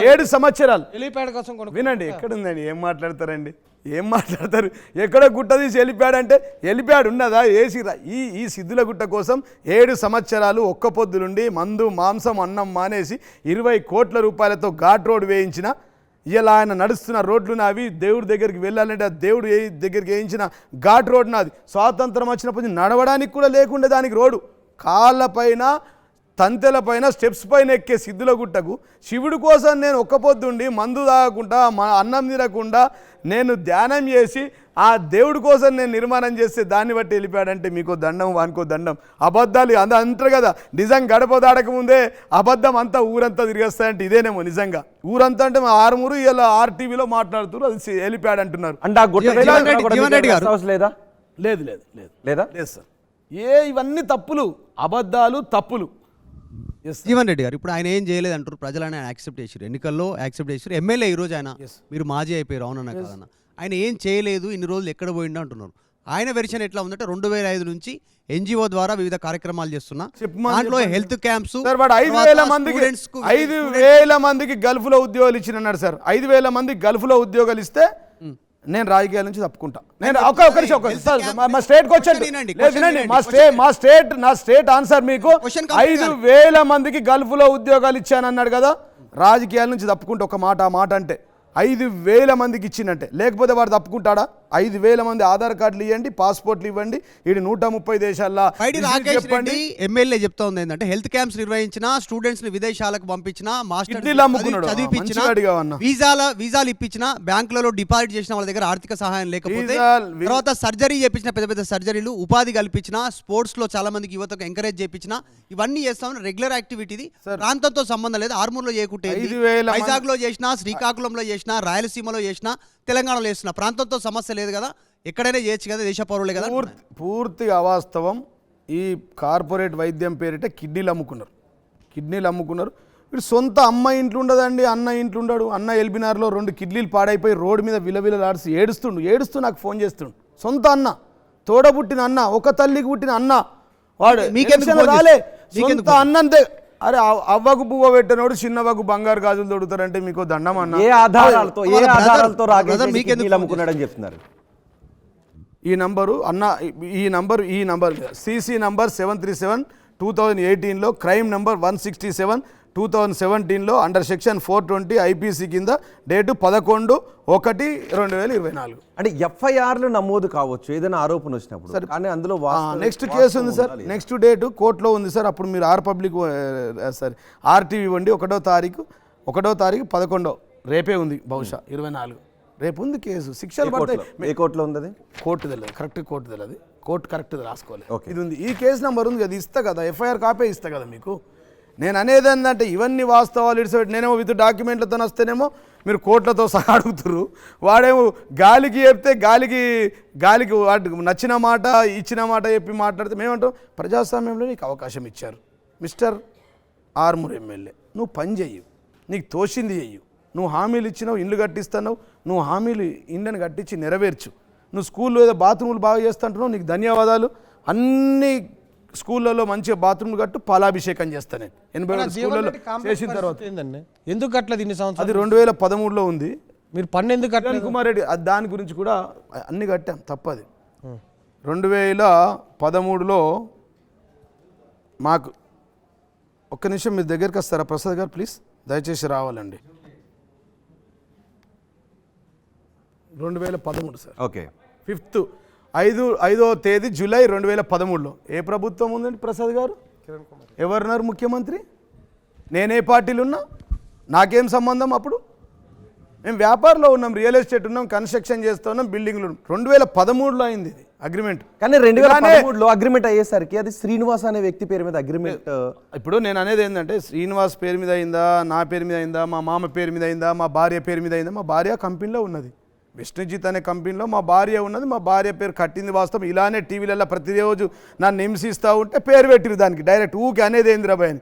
7 సంవత్సరాలు. ఎలిప్యాడ్ కోసం వినండి, ఎక్కడుందండి? ఏం మాట్లాడతారండి, ఏం మాట్లాడతారు? ఎక్కడ గుట్ట తీసి ఎలిప్యాడ్ అంటే ఎలిప్యాడ్ ఉన్నదా? ఏసీరా? ఈ సిద్దులగుట్ట కోసం 7 సంవత్సరాలు ఒక్క పొద్దులుండి మందు మాంసం అన్నం మానేసి 20 కోట్ల రూపాయలతో ఘాట్ రోడ్ వేయించిన ఇలా ఆయన నడుస్తున్న రోడ్లు నావి. దేవుడి దగ్గరికి వెళ్ళాలంటే ఆ దేవుడు దగ్గరికి వేయించిన ఘాట్ రోడ్ నాది. స్వాతంత్రం వచ్చినప్పుడు నడవడానికి కూడా లేకుండే దానికి రోడ్డు. కాళ్ళపైన తంతెల పైన స్టెప్స్ పైన ఎక్కే సిద్దులగుట్టకు శివుడి కోసం నేను ఒక్క పొద్దుండి మందు తాగకుండా అన్నం తినకుండా నేను ధ్యానం చేసి ఆ దేవుడి కోసం నేను నిర్మాణం చేస్తే దాన్ని బట్టి వెళ్ళిపోయాడంటే మీకు దండం వానికో దండం. అబద్ధాలు అంటారు కదా, నిజం గడప దాడకముందే అబద్ధం అంతా ఊరంతా తిరిగేస్తాయంటే ఇదేనేమో నిజంగా. ఊరంతా అంటే ఆరుమూరు ఇలా ఆర్టీవీలో మాట్లాడుతున్నారు, అది వెళ్ళిపోయాడు అంటున్నారు. అంటే ఆ గుట్ట లేదా? లేదు లేదు లేదు లేదా? లేదు సార్. ఇవన్నీ తప్పులు, అబద్ధాలు, తప్పులు. జీవన్ రెడ్డి గారు ఇప్పుడు ఆయన ఏం చేయలేదు అంటారు, ప్రజలని ఆయన యాక్సెప్ట్ చేశారు, ఎన్నికల్లో యాక్సెప్ట్ చేశారు, ఎమ్మెల్యే ఈరోజు ఆయన మీరు మాజీ అయిపోయారు అవునన్నా కాదన్న. ఆయన ఏం చేయలేదు, ఇన్ని రోజులు ఎక్కడ పోయిండో అంటున్నారు. ఆయన వెర్షన్ ఎట్లా ఉందంటే 2005 నుంచి ఎన్జిఓ ద్వారా వివిధ కార్యక్రమాలు చేస్తున్నా, దాంట్లో హెల్త్ క్యాంప్స్ 5,000 మందికి గల్ఫ్ లో ఉద్యోగాలు ఇచ్చినాడు సార్. 5,000 మందికి గల్ఫ్ లో ఉద్యోగాలు ఇస్తే నేను రాజకీయాల నుంచి తప్పుకుంటా. నేను మా స్టేట్కి వచ్చాను, నా స్టేట్ ఆన్సర్ మీకు 5,000 మందికి గల్ఫ్ లో ఉద్యోగాలు ఇచ్చానన్నాడు కదా, రాజకీయాల నుంచి తప్పుకుంటా. ఒక మాట, ఆ మాట అంటే 5,000 మందికి ఇచ్చిందంటే, లేకపోతే వాడు తప్పుకుంటాడా? 5,000 మంది ఆధార్ కార్డులు ఇవ్వండి, పాస్పోర్ట్లు ఇవ్వండి, ఇది 130 దేశాల్లో చెప్పండి. ఎమ్మెల్యే చెప్తా ఉంది ఏంటంటే హెల్త్ క్యాంప్స్ నిర్వహించిన, స్టూడెంట్స్ ని విదేశాలకు పంపించిన, మాస్టర్స్ చదివిపించిన, వీసాలు ఇప్పించిన, బ్యాంకులలో డిపాజిట్ చేసిన వాళ్ళ దగ్గర ఆర్థిక సహాయం లేకపోతే, తర్వాత సర్జరీ చేపించిన, పెద్ద సర్జరీలు, ఉపాధి కల్పించిన, స్పోర్ట్స్ లో చాలా మందికి యువతకు ఎంకరేజ్ చేపించిన, ఇవన్నీ చేస్తామని రెగ్యులర్ యాక్టివిటీ. ప్రాంతంతో సంబంధం లేదు. ఆర్మూర్లో చేయకుంటే, వైజాగ్ లో చేసిన, శ్రీకాకుళంలో చేసిన, రాయలసీమలో చేసిన, తెలంగాణలో చేసిన, ప్రాంతంతో సమస్య లేదు కదా, ఎక్కడైనా చేయొచ్చు కదా, దేశ పౌరులే కదా. పూర్తిగా అవాస్తవం. ఈ కార్పొరేట్ వైద్యం పేరిట కిడ్నీలు అమ్ముకున్నారు. వీడు సొంత అమ్మ ఇంట్లో ఉండదండి, అన్న ఇంట్లో ఉండడు. అన్న ఎల్బినార్లో 2 కిడ్నీలు పాడైపోయి రోడ్డు మీద విలవిలలాడిసి ఏడుస్తూ నాకు ఫోన్ చేస్తుండు. సొంత అన్న, తోడబుట్టిన అన్న, ఒక తల్లికి పుట్టిన అన్న, వాడు రాలే సొంత అన్నంతే. అరే అవ్వకు పువ్వ పెట్టినోడు చిన్నవ్వకు బంగారు గాజులు తొడుతారంటే మీకు దండం అన్న. ఏ ఆధారాలతో అమ్ముకున్నాడని చెప్తున్నారు? ఈ నంబరు అన్న, ఈ నంబర్ సిసి నంబర్ 737/2018లో, క్రైమ్ నంబర్ 167/2017లో అండర్ సెక్షన్ 420 ఐపీసీ కింద, డేటు 11/1/2024. అంటే ఎఫ్ఐఆర్లు నమోదు కావచ్చు ఏదైనా ఆరోపణ వచ్చినప్పుడు, కానీ అందులో నెక్స్ట్ కేసు ఉంది సార్, నెక్స్ట్ డేటు కోర్టులో ఉంది సార్. అప్పుడు మీరు ఆర్టీవీ ఇవ్వండి. 1వ తారీఖు 11 రేపే ఉంది, బహుశా 24 రేపు ఉంది కేసు. శిక్షలు పడతాయి. ఏ కోర్టులో ఉంది అది? కోర్టు తెలియదు, కరెక్ట్ కోర్టు తెలియదు, కోర్టు కరెక్ట్ రాసుకోవాలి. ఇది ఉంది, ఈ కేసు నెంబర్ ఉంది కదా, ఇస్తా కదా, ఎఫ్ఐఆర్ కాపీ ఇస్తా కదా మీకు. నేను అనేది ఏంటంటే ఇవన్నీ వాస్తవాలు ఇడిచిపెట్టి నేనేమో విత్ డాక్యుమెంట్లతో వస్తేనేమో మీరు కోర్టులతో సహా అడుగుతున్నారు. వాడేమో గాలికి చెప్తే గాలికి వాటికి నచ్చిన మాట ఇచ్చిన మాట చెప్పి మాట్లాడితే మేమంటాం ప్రజాస్వామ్యంలో నీకు అవకాశం ఇచ్చారు మిస్టర్ ఆర్మూర్ ఎమ్మెల్యే, నువ్వు పని చెయ్యు, నీకు తోచింది చెయ్యు, నువ్వు హామీలు ఇచ్చినావు, ఇండ్లు కట్టిస్తున్నావు, నువ్వు హామీలు ఇండ్లను కట్టించి నెరవేర్చు. నువ్వు స్కూల్లో ఏదో బాత్రూములు బాగా చేస్తుంటున్నావు, నీకు ధన్యవాదాలు. అన్ని స్కూళ్ళలో మంచిగా బాత్రూమ్లు కట్టు, పాలాభిషేకం చేస్తాను నేను 80 స్కూళ్ళలో చేసిన తర్వాత. ఏందండి ఎందుకు కట్టలేదు ఇన్ని సంవత్సరాలు? అది 2013లో ఉంది. మీరు పన్ను ఎందుకు కట్టలేదు? కుమార్ రెడ్డి దాని గురించి కూడా అన్ని కట్టాం, తప్పది. 2013లో మాకు ఒక్క నిమిషం మీరు దగ్గరికి వస్తారా ప్రసాద్ గారు, ప్లీజ్ దయచేసి రావాలండి. 2013 సార్, ఓకే 5వ తేదీ జూలై 2013లో. ఏ ప్రభుత్వం ఉందండి ప్రసాద్ గారు? ఎవరున్నారు ముఖ్యమంత్రి? నేనే పార్టీలు ఉన్నా, నాకేం సంబంధం? అప్పుడు మేము వ్యాపారంలో ఉన్నాం, రియల్ ఎస్టేట్ ఉన్నాం, కన్స్ట్రక్షన్ చేస్తున్నాం, బిల్డింగ్లు. 2013లో అయింది ఇది అగ్రిమెంట్. కానీ 2013లో అగ్రిమెంట్ అయ్యేసరికి అది శ్రీనివాస్ అనే వ్యక్తి పేరు మీద అగ్రిమెంట్. ఇప్పుడు నేను అనేది ఏంటంటే, శ్రీనివాస్ పేరు మీద అయిందా, నా పేరు మీద అయిందా, మా మామ పేరు మీద అయిందా, మా భార్య పేరు మీద అయిందా? మా భార్య కంపెనీలో ఉన్నది, విష్ణుజిత్ అనే కంపెనీలో మా భార్య ఉన్నది. మా భార్య పేరు కట్టింది వాస్తవం. ఇలానే టీవీలలో ప్రతిరోజు నన్ను హింసిస్తూ ఉంటే పేరు పెట్టిరు దానికి, డైరెక్ట్ ఊకి అనేది ఏందిరాబాయ్ అని.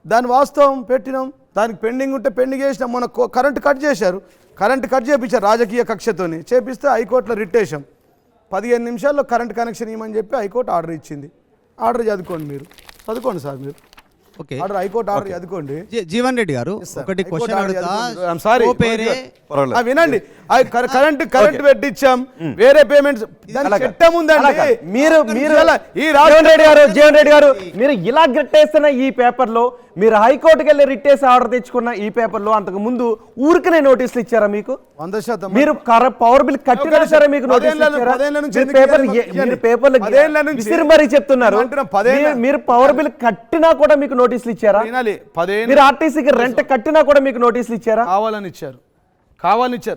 దాని వాస్తవం పెట్టినాం, దానికి పెండింగ్ ఉంటే పెండింగ్ చేసినాం. మొన్న కరెంట్ కట్ చేశారు, కరెంట్ కట్ చేయించారు రాజకీయ కక్షతోని. చేపిస్తే హైకోర్టులో రిట్ వేసాం. 15 నిమిషాల్లో కరెంట్ కనెక్షన్ ఇవ్వమని చెప్పి హైకోర్టు ఆర్డర్ ఇచ్చింది. ఆర్డర్ చదువుకోండి, మీరు చదువుకోండి సార్, మీరు ఓకే ఆర్డర్ హైకోర్టు ఆర్డర్ చదువుకోండి. జీవన్ రెడ్డి గారు ఒకటి క్వశ్చన్ అడుగుతా. సారీ, ఓ పేరే వినండి. కరెంట్ పెట్టించాం, వేరే పేమెంట్స్ చట్టం ఉందండి. మీరు ఈ జీవన్ రెడ్డి గారు మీరు ఇలా గట్టేస్తున్న ఈ పేపర్ లో, మీరు హైకోర్టుకి వెళ్ళి రిట్టేసి ఆర్డర్ తెచ్చుకున్న ఈ పేపర్ లో అంతకు ముందు ఊరికనే నోటీసులు ఇచ్చారా మీకు? 100% మీరు పవర్ బిల్ కట్టినా సరే మీకు నోటీసులు మరీ చెప్తున్నారు. మీరు పవర్ బిల్ కట్టినా కూడా మీకు నోటీసులు ఇచ్చారా? మీరు ఆర్టీసీకి రెంట్ కట్టినా కూడా మీకు నోటీసులు ఇచ్చారా? కావాలని ఇచ్చారు.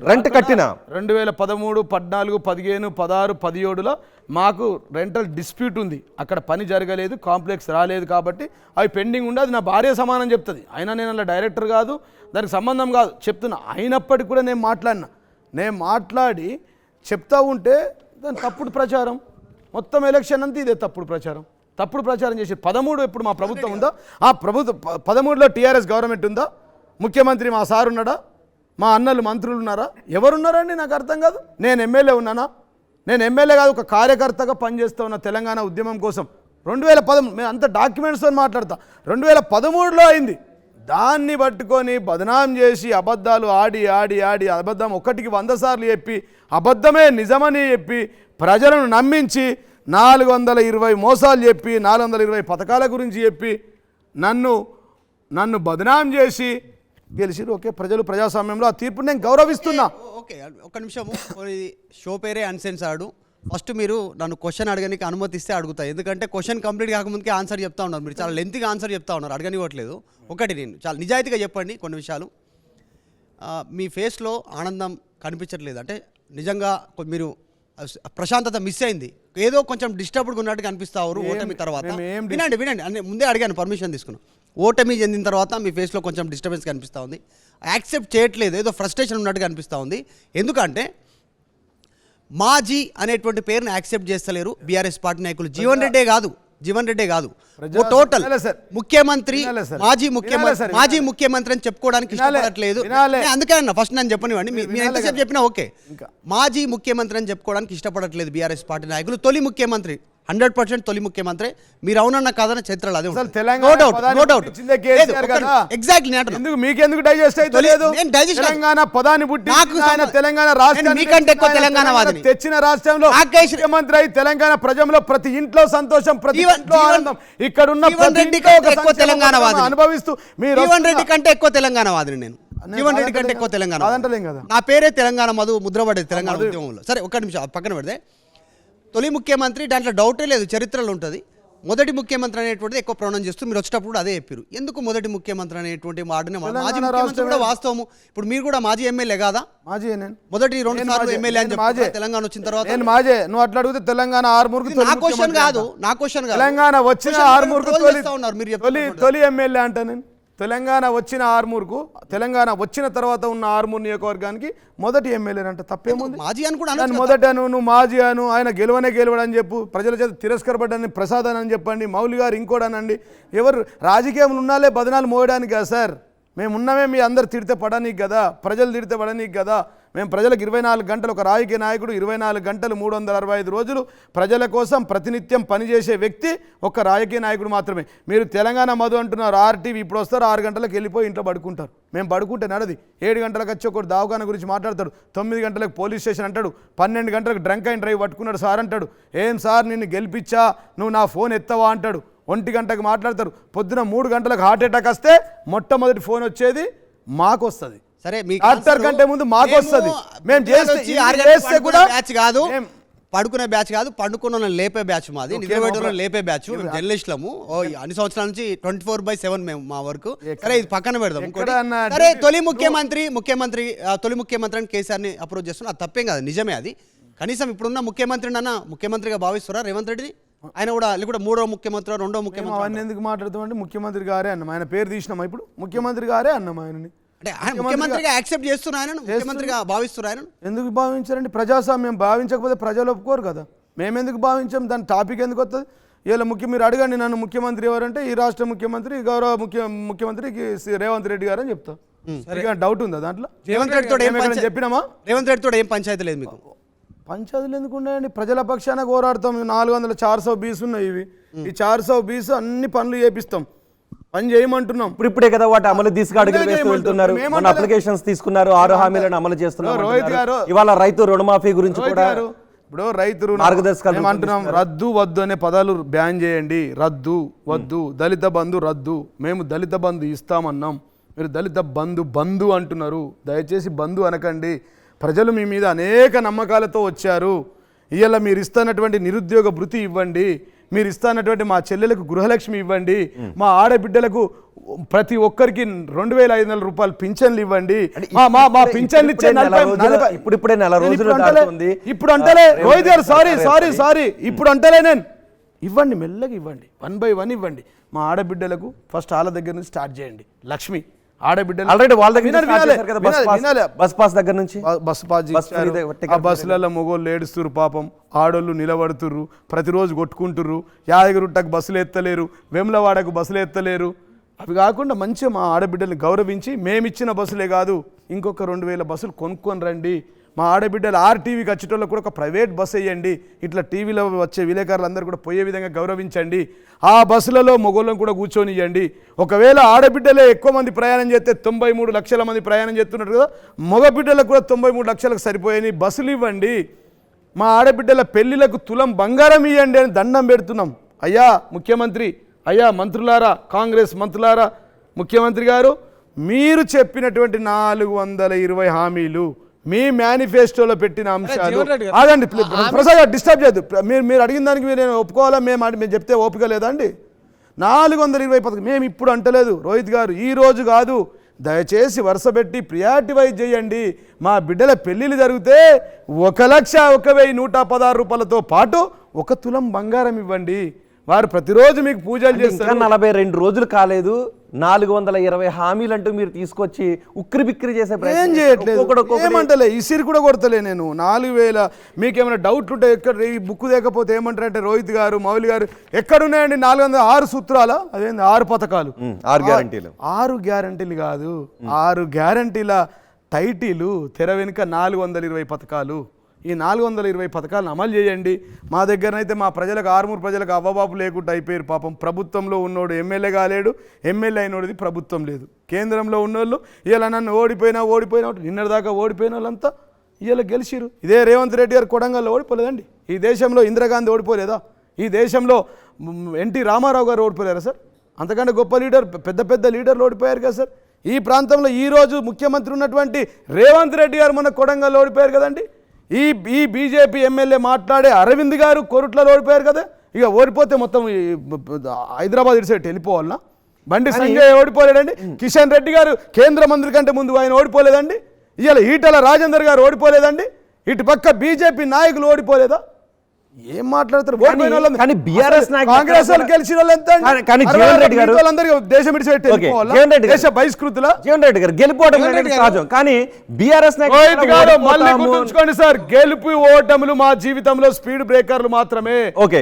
రెంట్ కట్టినా 2013, 14, 15, 16, 17లో మాకు రెంటల్ డిస్ప్యూట్ ఉంది. అక్కడ పని జరగలేదు, కాంప్లెక్స్ రాలేదు, కాబట్టి అవి పెండింగ్ ఉండి అది నా భార్య సమానం చెప్తుంది. అయినా నేను అలా డైరెక్టర్ కాదు, దానికి సంబంధం కాదు చెప్తున్నా. అయినప్పటికీ కూడా నేను మాట్లాడి చెప్తా ఉంటే దాని తప్పుడు ప్రచారం. మొత్తం ఎలక్షన్ అంతా ఇదే తప్పుడు ప్రచారం చేసి 13 ఎప్పుడు మా ప్రభుత్వం ఉందా? ఆ ప్రభుత్వం 13లో టీఆర్ఎస్ గవర్నమెంట్ ఉందా? ముఖ్యమంత్రి మా సార్ ఉన్నాడా? మా అన్నలు మంత్రులు ఉన్నారా? ఎవరున్నారండి? నాకు అర్థం కాదు. నేను ఎమ్మెల్యే ఉన్నానా? నేను ఎమ్మెల్యే కాదు, ఒక కార్యకర్తగా పనిచేస్తూ ఉన్న తెలంగాణ ఉద్యమం కోసం. 2013 మేము అంత డాక్యుమెంట్స్తో మాట్లాడతా. 2013లో అయింది. దాన్ని పట్టుకొని బదనాం చేసి అబద్ధాలు ఆడి అబద్ధం ఒకటికి 100 సార్లు చెప్పి అబద్ధమే నిజమని చెప్పి ప్రజలను నమ్మించి 420 మోసాలు చెప్పి 420 పథకాల గురించి చెప్పి నన్ను బదనాం చేసి గెలిచిరు. ఓకే, ప్రజాస్వామ్యంలో ఆ తీర్పు నేను గౌరవిస్తున్నా. ఓకే ఒక్క నిమిషము, షో పేరే అన్సెన్సార్డ్. ఫస్ట్ మీరు నన్ను క్వశ్చన్ అడగడానికి అనుమతిస్తే అడుగుతా, ఎందుకంటే క్వశ్చన్ కంప్లీట్ కాకముందుకే ఆన్సర్ చెప్తా ఉన్నారు. మీరు చాలా లెంత్గా ఆన్సర్ చెప్తా ఉన్నారు, అడగనివ్వట్లేదు. ఒకటి నేను చాలా నిజాయితీగా చెప్పండి కొన్ని విషయాలు. మీ ఫేస్లో ఆనందం కనిపించట్లేదు, అంటే నిజంగా మీరు ప్రశాంతత మిస్ అయింది, ఏదో కొంచెం డిస్టర్బ్డ్గా ఉన్నట్టుగా అనిపిస్తారు ఓటమి తర్వాత. వినండి అని ముందే అడిగాను, పర్మిషన్ తీసుకున్నాను. ఓటమి చెందిన తర్వాత మీ ఫేస్లో కొంచెం డిస్టర్బెన్స్ కనిపిస్తూ ఉంది, యాక్సెప్ట్ చేయట్లేదు, ఏదో ఫ్రస్ట్రేషన్ ఉన్నట్టుగా అనిపిస్తూ ఉంది. ఎందుకంటే మాజీ అనేటువంటి పేరుని యాక్సెప్ట్ చేస్తలేరు బీఆర్ఎస్ పార్టీ నాయకులు. జీవన్ రెడ్డే కాదు టోటల్ ముఖ్యమంత్రి, మాజీ ముఖ్యమంత్రి అని చెప్పుకోవడానికి ఇష్టపడట్లేదు. అందుకే అన్న ఫస్ట్ నేను చెప్పనివ్వండి, మీరు ఎంతసేపు చెప్పినా ఓకే. మాజీ ముఖ్యమంత్రి అని చెప్పుకోవడానికి ఇష్టపడట్లేదు బీఆర్ఎస్ పార్టీ నాయకులు. తొలి ముఖ్యమంత్రి 100% తొలి ముఖ్యమంత్రి మీరు. అవునన్న కాదన్న చరిత్రలో అదే నో డౌట్. ఎగ్జాక్ట్లీ మీకెందుకు డైజెస్ట్ అవుతలేదు? తెలంగాణ పదాన్ని పుట్టి తెలంగాణ రాష్ట్రాన్ని మీకంటే ఎక్కువ తెలంగాణ వాదిని తెచ్చిన రాష్ట్రంలో ముఖ్యమంత్రి అయి తెలంగాణ ప్రజల్లో ప్రతి ఇంట్లో సంతోషం, ప్రతి ఇంట్లో ఆనందం. ఇక్కడ ఉన్న తెలంగాణ వాదిని అనుభవిస్తూ మీరు జీవన్ రెడ్డి కంటే ఎక్కువ తెలంగాణ వాదిని నేను. జీవన్ రెడ్డి కంటే ఎక్కువ తెలంగాణ కదా. నా పేరే తెలంగాణ మధు ముద్రపడేది తెలంగాణ ఉద్యమంలో. సరే ఒక్క నిమిషం పక్కన పెడితే, తొలి ముఖ్యమంత్రి దాంట్లో డౌటే లేదు, చరిత్రలో ఉంటుంది. మొదటి ముఖ్యమంత్రి అనేటువంటిది ఎక్కువ ప్రొనౌన్స్ చేస్తూ మీరు వచ్చేటప్పుడు అదే చెప్పారు. ఎందుకు మొదటి ముఖ్యమంత్రి అనేటువంటి మాటని? మాజీ ముఖ్యమంత్రి కూడా వాస్తవము. ఇప్పుడు మీరు కూడా మాజీ ఎమ్మెల్యే కాదా? మాజీ మొదటి 2 సార్లు ఎమ్మెల్యే అని చెప్పి తెలంగాణ వచ్చిన తర్వాత నేను మాజే. నువ్వు అట్లా అడిగితే తెలంగాణ ఆర్మూర్కు నా క్వశ్చన్ కాదు తెలంగాణ వచ్చిన ఆర్మూర్కు తొలి ఎమ్మెల్యే అంట నేను. తెలంగాణ వచ్చిన ఆర్మూర్కు, తెలంగాణ వచ్చిన తర్వాత ఉన్న ఆర్మూర్ నియోజకవర్గానికి మొదటి ఎమ్మెల్యే అంటే తప్పేముంది? మాజీ అని కూడా మొదట నువ్వు మాజీ అను, ఆయన గెలవడని చెప్పు, ప్రజల చేత తిరస్కరపడ్డని ప్రసాద్ అని చెప్పండి, మౌలి గారు ఇంకోడనండి. ఎవరు రాజకీయంలో ఉన్నాలే బదనాలు మోయడానికి కదా సార్. మేము ఉన్నమే మీ అందరు తిడితే పడనీకి కదా, ప్రజలు తిడితే పడనీకి కదా. మేము ప్రజలకు 24 గంటలు, ఒక రాజకీయ నాయకుడు 24 గంటలు 365 రోజులు ప్రజల కోసం ప్రతినిత్యం పనిచేసే వ్యక్తి ఒక రాజకీయ నాయకుడు మాత్రమే. మీరు తెలంగాణ మధు అంటున్నారు, ఆర్టీవీ ఇప్పుడు వస్తారు 6 గంటలకు వెళ్ళిపోయి ఇంట్లో పడుకుంటారు. మేము పడుకుంటే నడది. 7 గంటలకు వచ్చి ఒకటి దావఖాన గురించి మాట్లాడతాడు, 9 గంటలకు పోలీస్ స్టేషన్ అంటాడు, 12 గంటలకు డ్రంక్ అండ్ డ్రైవ్ పట్టుకున్నాడు సార్ అంటాడు. ఏం సార్ నిన్ను గెలిపించా, నువ్వు నా ఫోన్ ఎత్తవా అంటాడు. 1 గంటకు మాట్లాడతారు. పొద్దున 3 గంటలకు హార్ట్ అటాక్ వస్తే మొట్టమొదటి ఫోన్ వచ్చేది మాకు వస్తుంది. సరే మీ డాక్టర్ కంటే ముందు మాకు వస్తుంది. మేము చేస్తే కూడా బ్యాచ్ కాదు, పడుకునే బ్యాచ్ కాదు, పండుకున్న లేపే బ్యాచ్ మాది, నిద్రపోయేటోళ్ళ లేపే బ్యాచ్. మేము జర్నలిస్టులము, అన్ని సంవత్సరాల నుంచి 24/7 మేము మా వర్క్. సరే ఇది పక్కన పెడదాం. సరే తొలి ముఖ్యమంత్రి అని కేసీఆర్ ని అప్రోచ్ చేస్తున్నా, అది తప్పేం కాదు, నిజమే అది. కనీసం ఇప్పుడున్న ముఖ్యమంత్రిని అన్న ముఖ్యమంత్రిగా భావిస్తారా రేవంత్ రెడ్డిని? ఆయన కూడా లేకుంటే 3వ ముఖ్యమంత్రి 2వ ముఖ్యమంత్రి అవన్నీ ఎందుకు మాట్లాడుతామంటే ముఖ్యమంత్రి గారే అన్నాం, ఆయన పేరు తీసినామా ఇప్పుడు? ముఖ్యమంత్రి గారే అన్నాం ఆయనని. అంటే ఆయన ముఖ్యమంత్రిగా యాక్సెప్ట్ చేస్తున్నాయన, ముఖ్యమంత్రిగా భావిస్తున్నాయన. ఎందుకు భావించారండి? ప్రజాస్వామ్యం భావించకపోతే ప్రజలు ఒప్పుకోరు కదా. మేమెందుకు భావించాం? దాని టాపిక్ ఎందుకు వస్తుంది? ఇలా మీరు అడగండి నన్ను, ముఖ్యమంత్రి ఎవరంటే ఈ రాష్ట్ర ముఖ్యమంత్రి, గౌరవ ముఖ్యమంత్రికి రేవంత్ రెడ్డి గారు అని చెప్తా. డౌట్ ఉందా దాంట్లో? రేవంత్ రెడ్డితో చెప్పినామా? రేవంత్ రెడ్డితో ఏం పంచాయతీ లేదు మీకు? పంచాయతీలు ఎందుకు ఉన్నాయండి? ప్రజల పక్షాన పోరాడతాం. 400-420 ఉన్నాయి. ఇవి ఈ 420 అన్ని పనులు చేపిస్తాం, పని చేయమంటున్నాం. ఇప్పుడే కదా వాటి అమలు తీసుకు వెళ్తున్నారు. మన అప్లికేషన్స్ తీసుకున్నారు, 6 హామీలను అమలు చేస్తున్నారు. రోహిత్ గారు ఇవాళ రైతు రుణమాఫీ గురించి కూడా ఇప్పుడు రైతు మార్గదర్శకాలు అంటున్నాం. రద్దు వద్దు అనే పదాలు బ్యాన్ చేయండి. రద్దు వద్దు. దళిత బంధు రద్దు. మేము దళిత బంధు ఇస్తామన్నాం, మీరు దళిత బంధు అంటున్నారు. దయచేసి బంధు అనకండి. ప్రజలు మీ మీద అనేక నమ్మకాలతో వచ్చారు. ఇవాళ మీరు ఇస్తున్నటువంటి నిరుద్యోగ భృతి ఇవ్వండి, మీరు ఇస్తున్నటువంటి మా చెల్లెలకు గృహలక్ష్మి ఇవ్వండి, మా ఆడబిడ్డలకు ప్రతి ఒక్కరికి 2,500 రూపాయలు పింఛన్లు ఇవ్వండి. మా పింఛన్లు ఇచ్చే ఇప్పుడే నెల రోజులు ఇప్పుడు అంటలే రోహిత్ గారు, సారీ ఇప్పుడు అంటలే నేను. ఇవ్వండి, మెల్లగా ఇవ్వండి, 1 by 1 ఇవ్వండి. మా ఆడబిడ్డలకు ఫస్ట్ వాళ్ళ దగ్గర నుంచి స్టార్ట్ చేయండి. లక్ష్మి ఆడబిడ్డలు ఆల్రెడీ వాళ్ళ దగ్గర బస్ పాస్ దగ్గర నుంచి బస్ పాస్ ఆ బస్సులలో మొగోళ్ళు ఏడుస్తురు, పాపం ఆడోళ్ళు నిలబడుతుర్రు, ప్రతిరోజు కొట్టుకుంటుర్రు. యాదగిరిగుట్టకు బస్సులు ఎత్తలేరు, వేములవాడకు బస్సులు ఎత్తలేరు. అవి కాకుండా మంచిగా మా ఆడబిడ్డల్ని గౌరవించి మేమిచ్చిన బస్సులే కాదు ఇంకొక 2,000 బస్సులు కొనుక్కొని రండి. మా ఆడబిడ్డలు ఆర్టీవీకి వచ్చేటోళ్ళకు కూడా ఒక ప్రైవేట్ బస్సు వేయండి. ఇట్లా టీవీలో వచ్చే విలేకరులందరూ కూడా పోయే విధంగా గౌరవించండి. ఆ బస్సులలో మొగోళ్ళను కూడా కూర్చొనియండి. ఒకవేళ ఆడబిడ్డలే ఎక్కువ మంది ప్రయాణం చేస్తే 93 లక్షల మంది ప్రయాణం చేస్తున్నారు కదా, మగబిడ్డలకు కూడా 93 లక్షలకు సరిపోయని బస్సులు ఇవ్వండి. మా ఆడబిడ్డల పెళ్లిలకు తులం బంగారం ఇవ్వండి అని దండం పెడుతున్నాం. అయ్యా ముఖ్యమంత్రి, అయ్యా మంత్రులారా, కాంగ్రెస్ మంత్రులారా, ముఖ్యమంత్రి గారు మీరు చెప్పినటువంటి 420 హామీలు మీ మేనిఫెస్టోలో పెట్టిన అంశాలు ఆగండి ప్రసాద్ డిస్టర్బ్ చేయద్దు. మీరు అడిగిన దానికి నేను ఒప్పుకోవాలా? మేము చెప్తే ఓపిక లేదా అండి? 420 పథకం మేము ఇప్పుడు అంటలేదు రోహిత్ గారు, ఈ రోజు కాదు. దయచేసి వరుస పెట్టి ప్రియారిటీ వైజ్ చేయండి. మా బిడ్డల పెళ్ళిళ్ళు జరిగితే 1,01,116 రూపాయలతో పాటు 1 తులం బంగారం ఇవ్వండి. వారు ప్రతిరోజు మీకు పూజలు చేస్తారు. 42 రోజులు కాలేదు, 420 హామీలంటూ మీరు తీసుకొచ్చి ఉక్కిరి బిక్కిరి చేసే ఏం చేయట్లేదు. ఏమంటలే, ఇసిరి కూడా కొడతలే నేను. 4,000 మీకేమైనా డౌట్ ఉంటే ఎక్కడ ఈ బుక్ లేకపోతే ఏమంటారంటే రోహిత్ గారు, మౌలి గారు ఎక్కడున్నాయండి 406 సూత్రాల? అదేంది 6 పథకాలు, 6 గ్యారంటీలు. 6 గ్యారంటీలు కాదు, 6 గ్యారంటీల టైటిలు తెర వెనుక 420 పథకాలు. ఈ 420 పథకాలను అమలు చేయండి. మా దగ్గరనైతే మా ప్రజలకు, ఆర్మూరు ప్రజలకు అవ్వబాపు లేకుండా అయిపోయారు. పాపం ప్రభుత్వంలో ఉన్నోడు ఎమ్మెల్యే కాలేడు, ఎమ్మెల్యే అయినోడిది ప్రభుత్వం లేదు. కేంద్రంలో ఉన్నోళ్ళు ఇలా నన్ను ఓడిపోయినా నిన్నటిదాకా ఓడిపోయిన వాళ్ళంతా ఇలా గెలిచిరు. ఇదే రేవంత్ రెడ్డి గారు కొడంగల్లో ఓడిపోలేదండి. ఈ దేశంలో ఇందిరాగాంధీ ఓడిపోలేదా? ఈ దేశంలో ఎన్టీ రామారావు గారు ఓడిపోలేరా సార్? అంతకంటే గొప్ప లీడర్, పెద్ద లీడర్లు ఓడిపోయారు కదా సార్. ఈ ప్రాంతంలో ఈరోజు ముఖ్యమంత్రి ఉన్నటువంటి రేవంత్ రెడ్డి గారు మొన్న కొడంగల్లో ఓడిపోయారు కదండి. ఈ బీజేపీ ఎమ్మెల్యే మాట్లాడే అరవింద్ గారు కోరుట్లలో ఓడిపోయారు కదా. ఇక ఓడిపోతే మొత్తం హైదరాబాద్ ఇటు సైడ్ వెళ్ళిపోవాలన్నా? బండి సంజయ్ ఓడిపోలేదండి. కిషన్ రెడ్డి గారు కేంద్ర మంత్రి కంటే ముందు ఆయన ఓడిపోలేదండి. ఇవాళ ఈటల రాజేందర్ గారు ఓడిపోలేదండి. ఇటు పక్క బీజేపీ నాయకులు ఓడిపోలేదా? ఏం మాట్లాడతారు? కానీ బీఆర్ఎస్ కాంగ్రెస్ వాళ్ళు గెలిచిన వాళ్ళు ఎంత? జీవన్ రెడ్డి గారు దేశం బహిష్కృతుల జీవన్ రెడ్డి గారు గెలిపోవడం సహజం, కానీ బీఆర్ఎస్ మళ్ళీ గుర్తుంచుకోండి సార్, గెలుపు ఓటములు మా జీవితంలో స్పీడ్ బ్రేకర్లు మాత్రమే.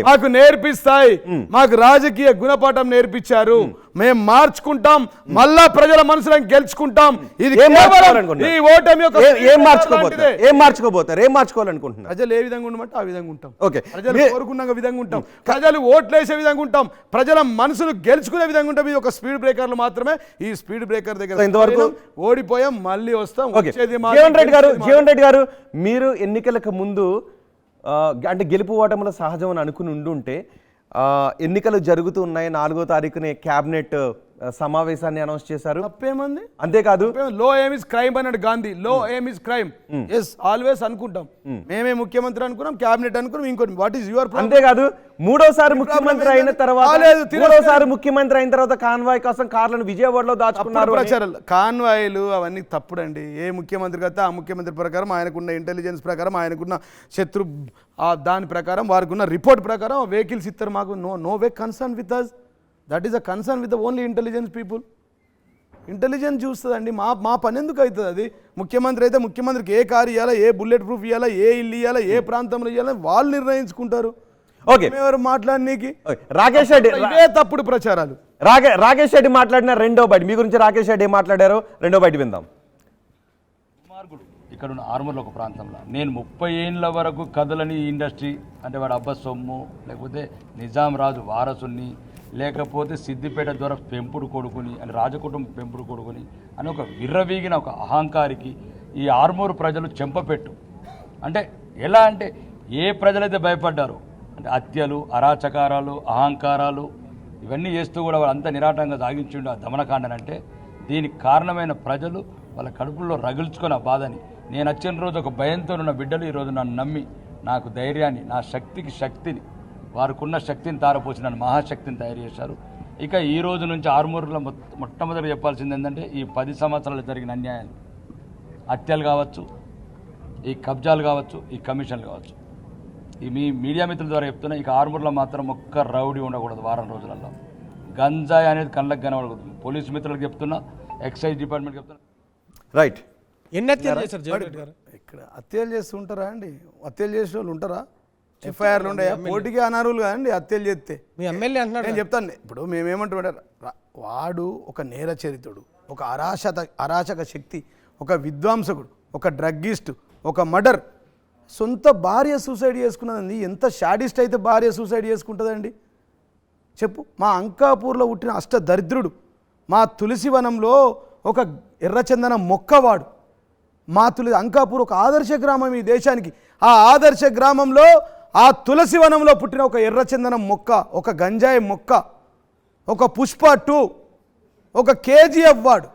మాకు నేర్పిస్తాయి, మాకు రాజకీయ గుణపాఠం నేర్పించారు. మేము మార్చుకుంటాం, మళ్ళా ప్రజల మనసులను గెలుచుకుంటాం. ఇది ఏం కేవలం మార్చుకోవాలనుకుంటున్నారు? ఈ ఓటమి యొక్క ఏం మార్చుకోబోతారు? ఏం మార్చుకోబోతారు? ఏం మార్చుకోవాలనుకుంటున్నారు? ప్రజలు ఏ విధంగా ఉండమంటే ఆ విధంగా ఉంటాం. ఓకే. ప్రజలు కోరుకున్న విధంగా ఉంటాం, ప్రజలు ఓట్లేసే విధంగా ఉంటాం, ప్రజల మనసును గెలుచుకునే విధంగా ఉంటాం. ఇది ఒక స్పీడ్ బ్రేకర్లు మాత్రమే. ఈ స్పీడ్ బ్రేకర్ దగ్గర ఇంతవరకు ఓడిపోయాం, మళ్ళీ వస్తాం. ఓకే. వచ్చేది జీవన్ రెడ్డి గారు మీరు ఎన్నికలకు ముందు అంటే గెలుపు ఓటముల సహజం అని అనుకుని ఉండుంటే ఎన్నికలు జరుగుతూ ఉన్నాయి, 4వ తారీఖునే క్యాబినెట్ సమావేశాన్ని అనౌన్స్ చేశారు. తప్పేమంది? అంతేకాదు లో ఎయిమ్ ఇస్ క్రైమ్ అన్నాడు Gandhi. Low aim is crime. Yes, always అనుకుంటాం. మేమే ముఖ్యమంత్రి అనుకున్నాం, క్యాబినెట్ అనుకున్నాం, ఇంకోటి వాట్ ఈస్ యువర్ ప్రాబ్లం? అంతేకాదు మూడోసారి ముఖ్యమంత్రి అయిన తర్వాత కాన్వాయ్ కోసం కార్లను విజయవాడలో దాచుకున్నారు. ప్రచారాలు కాన్వాయ్లు అవన్నీ తప్పుడండి. ఏ ముఖ్యమంత్రి అయితే ఆ ముఖ్యమంత్రి ప్రకారం, ఆయనకున్న ఇంటెలిజెన్స్ ప్రకారం, ఆయనకున్న శత్రు దాని ప్రకారం, వారికి ఉన్న రిపోర్ట్ ప్రకారం వెహికల్స్ ఇస్తారు. మాకు no way concern with us. That is a concern with only intelligence people. Intelligence చూస్తుందండి. మా పని ఎందుకు అవుతుంది? అది ముఖ్యమంత్రి అయితే ముఖ్యమంత్రికి ఏ కారు ఇవ్వాలా, ఏ బుల్లెట్ ప్రూఫ్ ఇవ్వాలా, ఏ ఇల్లు ఇవ్వాలా, ఏ ప్రాంతంలో ఇవ్వాలా వాళ్ళు నిర్ణయించుకుంటారు. ఓకే, ఎవరు మాట్లాడనీకి? రాకేష్ రెడ్డి ఇవే తప్పుడు ప్రచారాలు. రాకేష్ రెడ్డి మాట్లాడిన రెండో బయట మీ గురించి రాకేష్ రెడ్డి ఏం మాట్లాడారో రెండో బయట విందాం. ఇక్కడ ఉన్న ఆర్మూర్లో ఒక ప్రాంతంలో నేను 30 ఏళ్ళ వరకు కథలని ఇండస్ట్రీ అంటే వాడు అబ్బా సొమ్ము, లేకపోతే నిజాం రాజు వారసుని, లేకపోతే సిద్దిపేట ద్వారా పెంపుడు కొడుకుని అని రాజకుటుంబం పెంపుడు కొడుకుని అని ఒక విర్రవీగిన ఒక అహంకారికి ఈ ఆర్మూరు ప్రజలు చెంపపెట్టు. అంటే ఎలా అంటే ఏ ప్రజలైతే భయపడ్డారో అంటే హత్యలు, అరాచకారాలు, అహంకారాలు ఇవన్నీ చేస్తూ కూడా వాళ్ళంతా నిరాటంగా సాగించిండు ఆ దమనకాండనంటే దీనికి కారణమైన ప్రజలు వాళ్ళ కడుపుల్లో రగుల్చుకొని ఆ బాధని. నేను వచ్చిన రోజు ఒక భయంతో ఉన్న బిడ్డలు ఈరోజు నన్ను నమ్మి నాకు ధైర్యాన్ని, నా శక్తికి శక్తిని, వారికున్న శక్తిని తారపోసి నన్ను మహాశక్తిని తయారు చేశారు. ఇక ఈ రోజు నుంచి ఆర్మూరులో మొట్టమొదటి చెప్పాల్సింది ఏంటంటే ఈ 10 సంవత్సరాలు జరిగిన అన్యాయాలు, హత్యలు కావచ్చు, ఈ కబ్జాలు కావచ్చు, ఈ కమిషన్లు కావచ్చు, ఈ మీ మీడియా మిత్రుల ద్వారా చెప్తున్నా, ఇక ఆర్మూరులో మాత్రం ఒక్క రౌడీ ఉండకూడదు. వారం రోజులలో గంజాయి అనేది కళ్ళకు కనబడకూడదు. పోలీసు మిత్రులకు చెప్తున్నా, ఎక్సైజ్ డిపార్ట్మెంట్ చెప్తున్నా. రైట్. ఎన్ని హత్యలు చేశారు జీవన్ రెడ్డి గారు? ఇక్కడ హత్యలు చేస్తుంటారా అండి? హత్యలు చేసిన వాళ్ళు ఉంటారా? ఎఫ్ఐఆర్లు ఉన్నాయా? పోటీకి అనర్హులు కదండి హత్యలు చేస్తే. మీ ఎమ్మెల్యే అంటున్నాడు. నేను చెప్తాను. ఇప్పుడు మేమేమంటున్నాడు, వాడు ఒక నేర చరిత్రుడు, ఒక అరాచక శక్తి, ఒక విద్వాంసకుడు, ఒక డ్రగ్గిస్ట్, ఒక మర్డర్. సొంత భార్య సూసైడ్ చేసుకున్నదండి. ఎంత షాడిస్ట్ అయితే భార్య సూసైడ్ చేసుకుంటుందండి చెప్పు? మా అంకాపూర్లో పుట్టిన అష్టదరిద్రుడు, మా తులసివనంలో ఒక ఎర్రచందన మొక్కవాడు. అంకాపూర్ ఒక ఆదర్శ గ్రామం ఈ దేశానికి. ఆ ఆదర్శ గ్రామంలో ఆ తులసివనంలో పుట్టిన ఒక ఎర్రచందనం మొక్క, ఒక గంజాయి మొక్క, ఒక పుష్ప 2, ఒక కేజీఎఫ్ వాడు,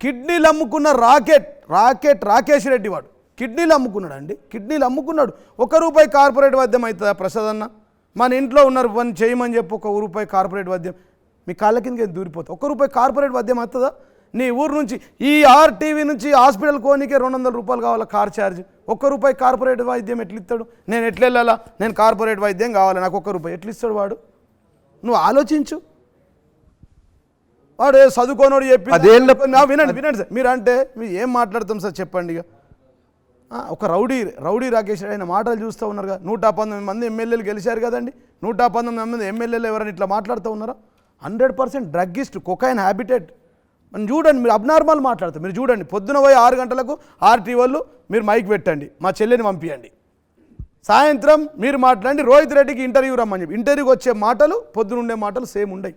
కిడ్నీలు అమ్ముకున్న రాకేష్ రెడ్డి వాడు కిడ్నీలు అమ్ముకున్నాడు అండి. కిడ్నీలు అమ్ముకున్నాడు. ₹1 కార్పొరేట్ వైద్యం అవుతుందా ప్రసాద్ అన్న? మన ఇంట్లో ఉన్నారు పని చేయమని చెప్పి ₹1 కార్పొరేట్ వైద్యం మీ కాళ్ళ కిందకి దూరిపోతుంది. ₹1 కార్పొరేట్ వైద్యం అవుతుందా? నీ ఊరు నుంచి ఈ ఆర్టీవీ నుంచి హాస్పిటల్ కోనికే ₹200 కావాలా కార్ ఛార్జ్. ₹1 కార్పొరేట్ వైద్యం ఎట్లా ఇస్తాడు? నేను ఎట్లా వెళ్ళాలా? నేను కార్పొరేట్ వైద్యం కావాలి, నాకు ₹1 ఎట్లా ఇస్తాడు వాడు? నువ్వు ఆలోచించు. వాడు చదువుకోనోడు చెప్పి వినండి సార్. మీరు అంటే మీరు ఏం మాట్లాడతాం సార్ చెప్పండి. ఇక ఒక రౌడీ రాకేష్ ఆయన మాటలు చూస్తూ ఉన్నారు కదా. 119 మంది ఎమ్మెల్యేలు గెలిచారు కదండి. 119 మంది ఎమ్మెల్యేలు ఎవరైనా ఇట్లా మాట్లాడుతూ ఉన్నారా? 100% డ్రగ్గిస్ట్, కొకైన్ హ్యాబిటెట్. మనం చూడండి, మీరు అబ్నార్మల్ మాట్లాడతారు. మీరు చూడండి, పొద్దున పోయి 6 గంటలకు ఆర్టీ వాళ్ళు మీరు మైక్ పెట్టండి, మా చెల్లెని పంపించండి. సాయంత్రం మీరు మాట్లాడండి, రోహిత్ రెడ్డికి ఇంటర్వ్యూ రమ్మని చెప్పి. ఇంటర్వ్యూకి వచ్చే మాటలు పొద్దున ఉండే మాటలు సేమ్ ఉండయి,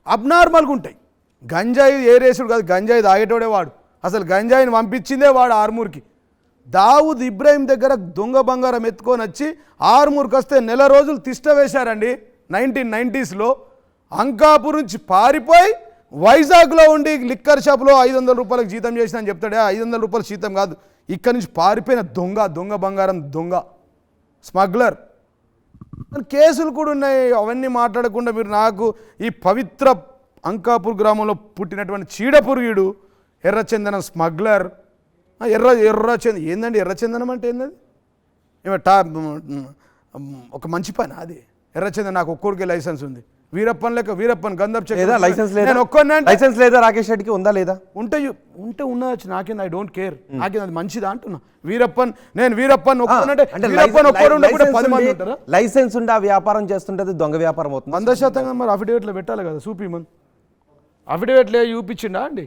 అబ్నార్మల్గా ఉంటాయి. గంజాయి ఏరేసుడు కాదు, గంజాయి తాగేటోడే వాడు. అసలు గంజాయిని పంపించిందే వాడు ఆర్మూర్కి. దావుద్ ఇబ్రాహిం దగ్గర దొంగ బంగారం ఎత్తుకొని వచ్చి ఆర్మూర్కి వస్తే నెల రోజులు తిష్ట వేశారండి 1990s. అంకాపూర్ నుంచి పారిపోయి వైజాగ్లో ఉండి లిక్కర్ షాప్లో ₹500 జీతం చేసిన అని చెప్తాడే. ₹500 జీతం కాదు, ఇక్కడ నుంచి పారిపోయిన దొంగ బంగారం దొంగ స్మగ్లర్. కేసులు కూడా ఉన్నాయి. అవన్నీ మాట్లాడకుండా మీరు నాకు ఈ పవిత్ర అంకాపూర్ గ్రామంలో పుట్టినటువంటి చీడపురుగుడు ఎర్రచందనం స్మగ్లర్. ఎర్రచందనం ఏందండి? ఎర్రచందనం అంటే ఏంటది? ఒక మంచి పని అది. ఎర్రచందనం నాకు ఒక్కొక్కరికి లైసెన్స్ ఉంది. వీరప్పన్ గంధప్ లైసెన్స్ లేదా రాకేష్ రెడ్డికి? ఉందా లేదా? ఉంటే ఉండవచ్చు, నాకేం, ఐ డోంట్ కేర్. నాకేం అది మంచిదా అంటున్నా. నేను వీరప్పన్ లైసెన్స్ ఉండి ఆ వ్యాపారం చేస్తుంటే దొంగ వ్యాపారం అవుతుంది. 100% మరి అఫిడేవిట్లో పెట్టాలి కదా, చూపిమని. అఫిడవిట్లో చూపించిండా అండి?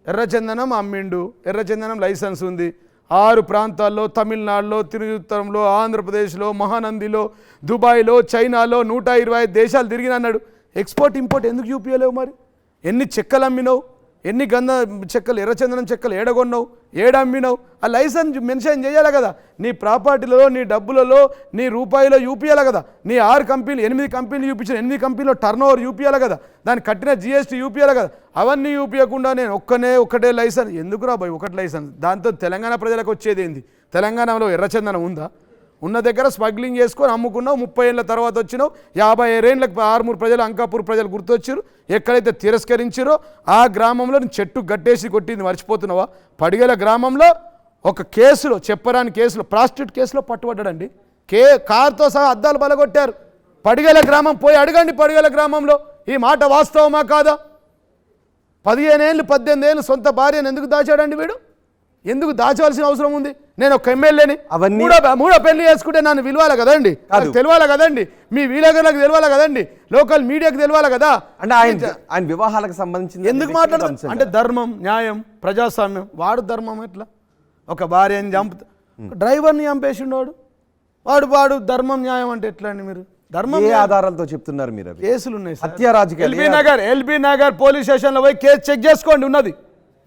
ఎర్రచందనం అమ్మిండు, ఎర్రచందనం లైసెన్స్ ఉంది 6 ప్రాంతాల్లో, తమిళనాడులో, తిరుత్తరంలో, ఆంధ్రప్రదేశ్లో, మహానందిలో, దుబాయ్లో, చైనాలో 125 దేశాలు తిరిగిన అన్నాడు. ఎక్స్పోర్ట్ ఇంపోర్ట్ ఎందుకు చూపించలేవు మరి? ఎన్ని చెక్కలు అమ్మినావు, ఎన్ని గంధ చెక్కలు, ఎర్రచందనం చెక్కలు ఏడగొన్నావు, ఏడమ్మినావు, ఆ లైసెన్స్ మెన్షన్ చేయాలి కదా. నీ ప్రాపర్టీలలో, నీ డబ్బులలో, నీ రూపాయిలో చూపించాలి కదా. నీ 6 కంపెనీలు 8 కంపెనీలు చూపించిన 8 కంపెనీలో టర్న్ ఓవర్ చూపించాలి కదా. దానికి కట్టిన జిఎస్టీ చూపించాలి కదా. అవన్నీ చూపించకుండా నేను ఒకటే లైసెన్స్ ఎందుకు రా బాయ్? ఒకటి లైసెన్స్ దాంతో తెలంగాణ ప్రజలకు వచ్చేది ఏంది? తెలంగాణలో ఎర్రచందనం ఉందా? ఉన్న దగ్గర స్మగ్లింగ్ చేసుకొని అమ్ముకున్నావు. 30 ఏళ్ళ తర్వాత వచ్చినావు. 50 ఏళ్ళకి ఆర్మూర్ ప్రజలు, అంకాపూర్ ప్రజలు గుర్తొచ్చారు. ఎక్కడైతే తిరస్కరించారో ఆ గ్రామంలో చెట్టు గట్టేసి కొట్టింది మర్చిపోతున్నావా? పడిగల గ్రామంలో ఒక కేసులో, చెప్పరాని కేసులో, ప్రాస్టిట్యూట్ కేసులో పట్టుబడ్డాడండి. కార్తో సహా అద్దాలు బలగొట్టారు. పడిగల గ్రామం పోయి అడగండి. పడిగల గ్రామంలో ఈ మాట వాస్తవమా కాదా? 15 ఏళ్ళు 18 ఏళ్ళు సొంత భార్యను ఎందుకు దాచాడండి వీడు? ఎందుకు దాచవలసిన అవసరం ఉంది? నేను ఒక ఎమ్మెల్యేని, మూడో పెళ్లి చేసుకుంటే నన్ను విలువాలి కదండి, తెలియాలి కదండి, మీ వీళ్ళకి తెలియాలి కదండి, లోకల్ మీడియాకి తెలియాలి కదా. అంటే ఆయన వివాహాలకు సంబంధించి ఎందుకు మాట్లాడతారు అంటే ధర్మం, న్యాయం, ప్రజాస్వామ్యం. వాడు ధర్మం ఎట్లా? ఒక భార్యని చంపుతా, డ్రైవర్ని చంపేసిండు వాడు ధర్మం న్యాయం అంటే ఎట్లా అండి? మీరు ధర్మం ఏ ఆధారాలతో చెప్తున్నారు మీరు? కేసులు ఉన్నాయి, హత్య రాజకీయాలు. ఎల్బీ నగర్ పోలీస్ స్టేషన్లో పోయి కేసు చెక్ చేసుకోండి, ఉన్నది.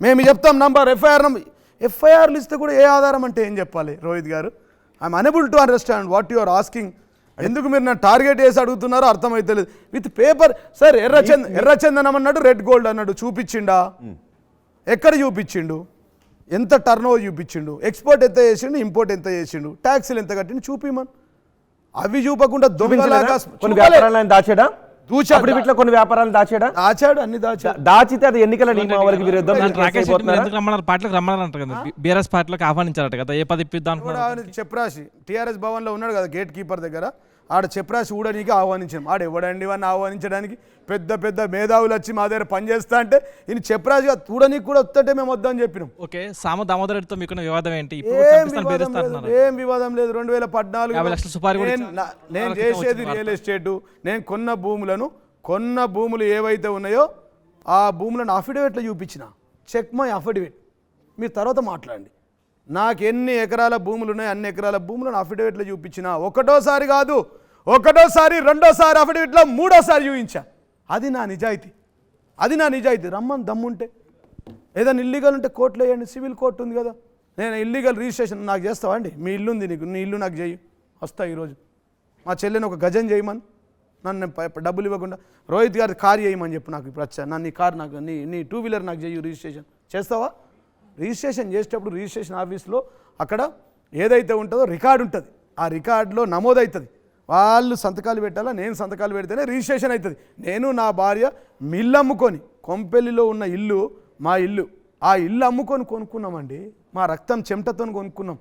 మేము చెప్తాం నంబర్, ఎఫ్ఐఆర్లు ఇస్తే కూడా ఏ ఆధారం అంటే ఏం చెప్పాలి? రోహిత్ గారు, I'm unable to understand what you are asking. ఎందుకు మీరు నా టార్గెట్ చేసి అడుగుతున్నారో అర్థమైతలేదు. విత్ పేపర్ సార్, ఎర్రచందనం అన్నాడు, రెడ్ గోల్డ్ అన్నాడు, చూపించిండా? ఎక్కడ చూపించిండు? ఎంత టర్న్ ఓవర్ చూపించిండు? ఎక్స్పోర్ట్ ఎంత చేసిండు, ఇంపోర్ట్ ఎంత చేసిండు, ట్యాక్సీలు ఎంత కట్టిండు చూపిమన్. అవి చూపకుండా దొంగలాగా కొన్ని వ్యాపారాలను దాచాడా? కొన్ని వ్యాపారాలు దాచాడా? దాచాడు, అన్ని దాచితే అది ఎన్నికల నియమావళికి విరుద్ధం. పార్టీలకు రమ్మన్నారంట కదా, బీఆర్ఎస్ పార్టీలకు ఆహ్వానించారట కదా, ఏ పది ఇప్పిద్దాం చెప్పరాసి టీఆర్ఎస్ భవన్లో ఉన్నాడు కదా గేట్ కీపర్ దగ్గర, ఆడ చెప్పరాసి ఊడనీకి ఆహ్వానించాం. ఆడ ఎవడండి వాడిని ఆహ్వానించడానికి? పెద్ద పెద్ద మేధావులు వచ్చి మా దగ్గర పనిచేస్తా అంటే ఈయన చెప్పరాజుగా చూడనీకి కూడా వస్తుంటే మేము వద్దని చెప్పినాం. ఓకే, సామ దామోదర్ రెడ్డితో మీకు వివాదం ఏంటి? ఏం వివాదం లేదు. 2014 నేను చేసేది రియల్ ఎస్టేటు. నేను కొన్న భూములు ఏవైతే ఉన్నాయో ఆ భూములను అఫిడవిట్లో చూపించిన. చెక్ మై అఫిడవిట్, మీరు తర్వాత మాట్లాడండి. నాకు ఎన్ని ఎకరాల భూములు ఉన్నాయి అన్ని ఎకరాల భూములను అఫిడవిట్లో చూపించిన. ఒకటోసారి కాదు, రెండోసారి అఫిడవిట్లో, మూడోసారి చూపించా. అది నా నిజాయితీ. రమ్మని దమ్ముంటే, ఏదైనా ఇల్లీగల్ ఉంటే కోర్టులో వేయండి, సివిల్ కోర్టు ఉంది కదా. నేను ఇల్లీగల్ రిజిస్ట్రేషన్ నాకు చేస్తావా అండి? మీ ఇల్లు ఉంది నీకు, నీ ఇల్లు నాకు చేయి, వస్తా ఈరోజు. మా చెల్లెని ఒక గజం చేయమని, నన్ను డబ్బులు ఇవ్వకుండా. రోహిత్ గారి కార్ చేయమని చెప్పు నాకు. ఇప్పుడు వచ్చా నీ కార్ నాకు, నీ 2 వీలర్ నాకు చేయి, రిజిస్ట్రేషన్ చేస్తావా? రిజిస్ట్రేషన్ చేసేటప్పుడు రిజిస్ట్రేషన్ ఆఫీస్లో అక్కడ ఏదైతే ఉంటుందో రికార్డు ఉంటుంది. ఆ రికార్డులో నమోదవుతుంది. వాళ్ళు సంతకాలు పెట్టాలా, నేను సంతకాలు పెడితేనే రిజిస్ట్రేషన్ అవుతుంది. నేను నా భార్య మిల్లు అమ్ముకొని, కొంపెల్లిలో ఉన్న ఇల్లు మా ఇల్లు, ఆ ఇల్లు అమ్ముకొని కొనుక్కున్నామండి. మా రక్తం చెమటతో కొనుక్కున్నాం.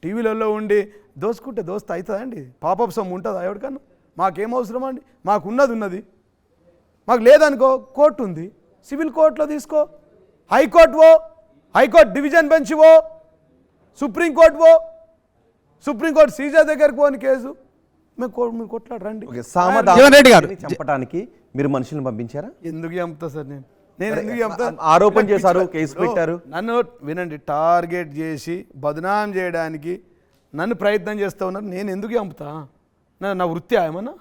టీవీలలో ఉండి దోసుకుంటే దోస్తు అవుతుందండి? పాపప్ సొమ్ము ఉంటుందా ఎవరికన్నా? మాకేం అవసరం అండి? ఉన్నది. మాకు లేదనుకో, కోర్టు ఉంది, సివిల్ కోర్టులో తీసుకో, హైకోర్టు డివిజన్ బెంచ్ సుప్రీంకోర్టు సీజర్ దగ్గరికి పోని కేసు మీరు కొట్లాడరండి. చంపడానికి మీరు మనుషులను పంపించారా? ఎందుకు చంపుతా సార్? నేను ఎందుకు చంపుతా? ఆరోపణ చేశారు, కేసు పెట్టారు. నన్ను వినండి, టార్గెట్ చేసి బదనాం చేయడానికి నన్ను ప్రయత్నం చేస్తూ ఉన్నారు. నేను ఎందుకు చంపుతా? నా వృత్తి ఏమన్నా?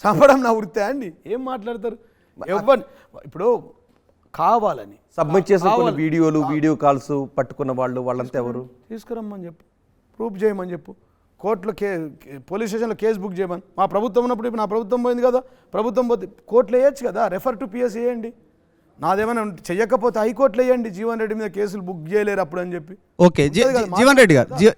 చంపడం నా వృత్తి అండి? ఏం మాట్లాడతారు? ఇప్పుడు కావాలని సబ్మిట్ చేసిన వీడియో కాల్స్ పట్టుకున్న వాళ్ళంతా ఎవరు? తీసుకురమ్మని చెప్పు, ప్రూఫ్ చేయమని చెప్పు, కోర్టులో పోలీస్ స్టేషన్లో కేసు బుక్ చేయమని. మా ప్రభుత్వం ఉన్నప్పుడు ఇప్పుడు నా ప్రభుత్వం పోయింది కదా, ప్రభుత్వం పోతే కోర్టులో వేయచ్చు కదా, రెఫర్ టు పిఎస్ వేయండి. నాదేమైనా చెయ్యకపోతే హైకోర్టులో వేయండి, జీవన్ రెడ్డి మీద కేసులు బుక్ చేయలేరు అప్పుడు అని చెప్పి. ఓకే, జీవన్ రెడ్డి గారు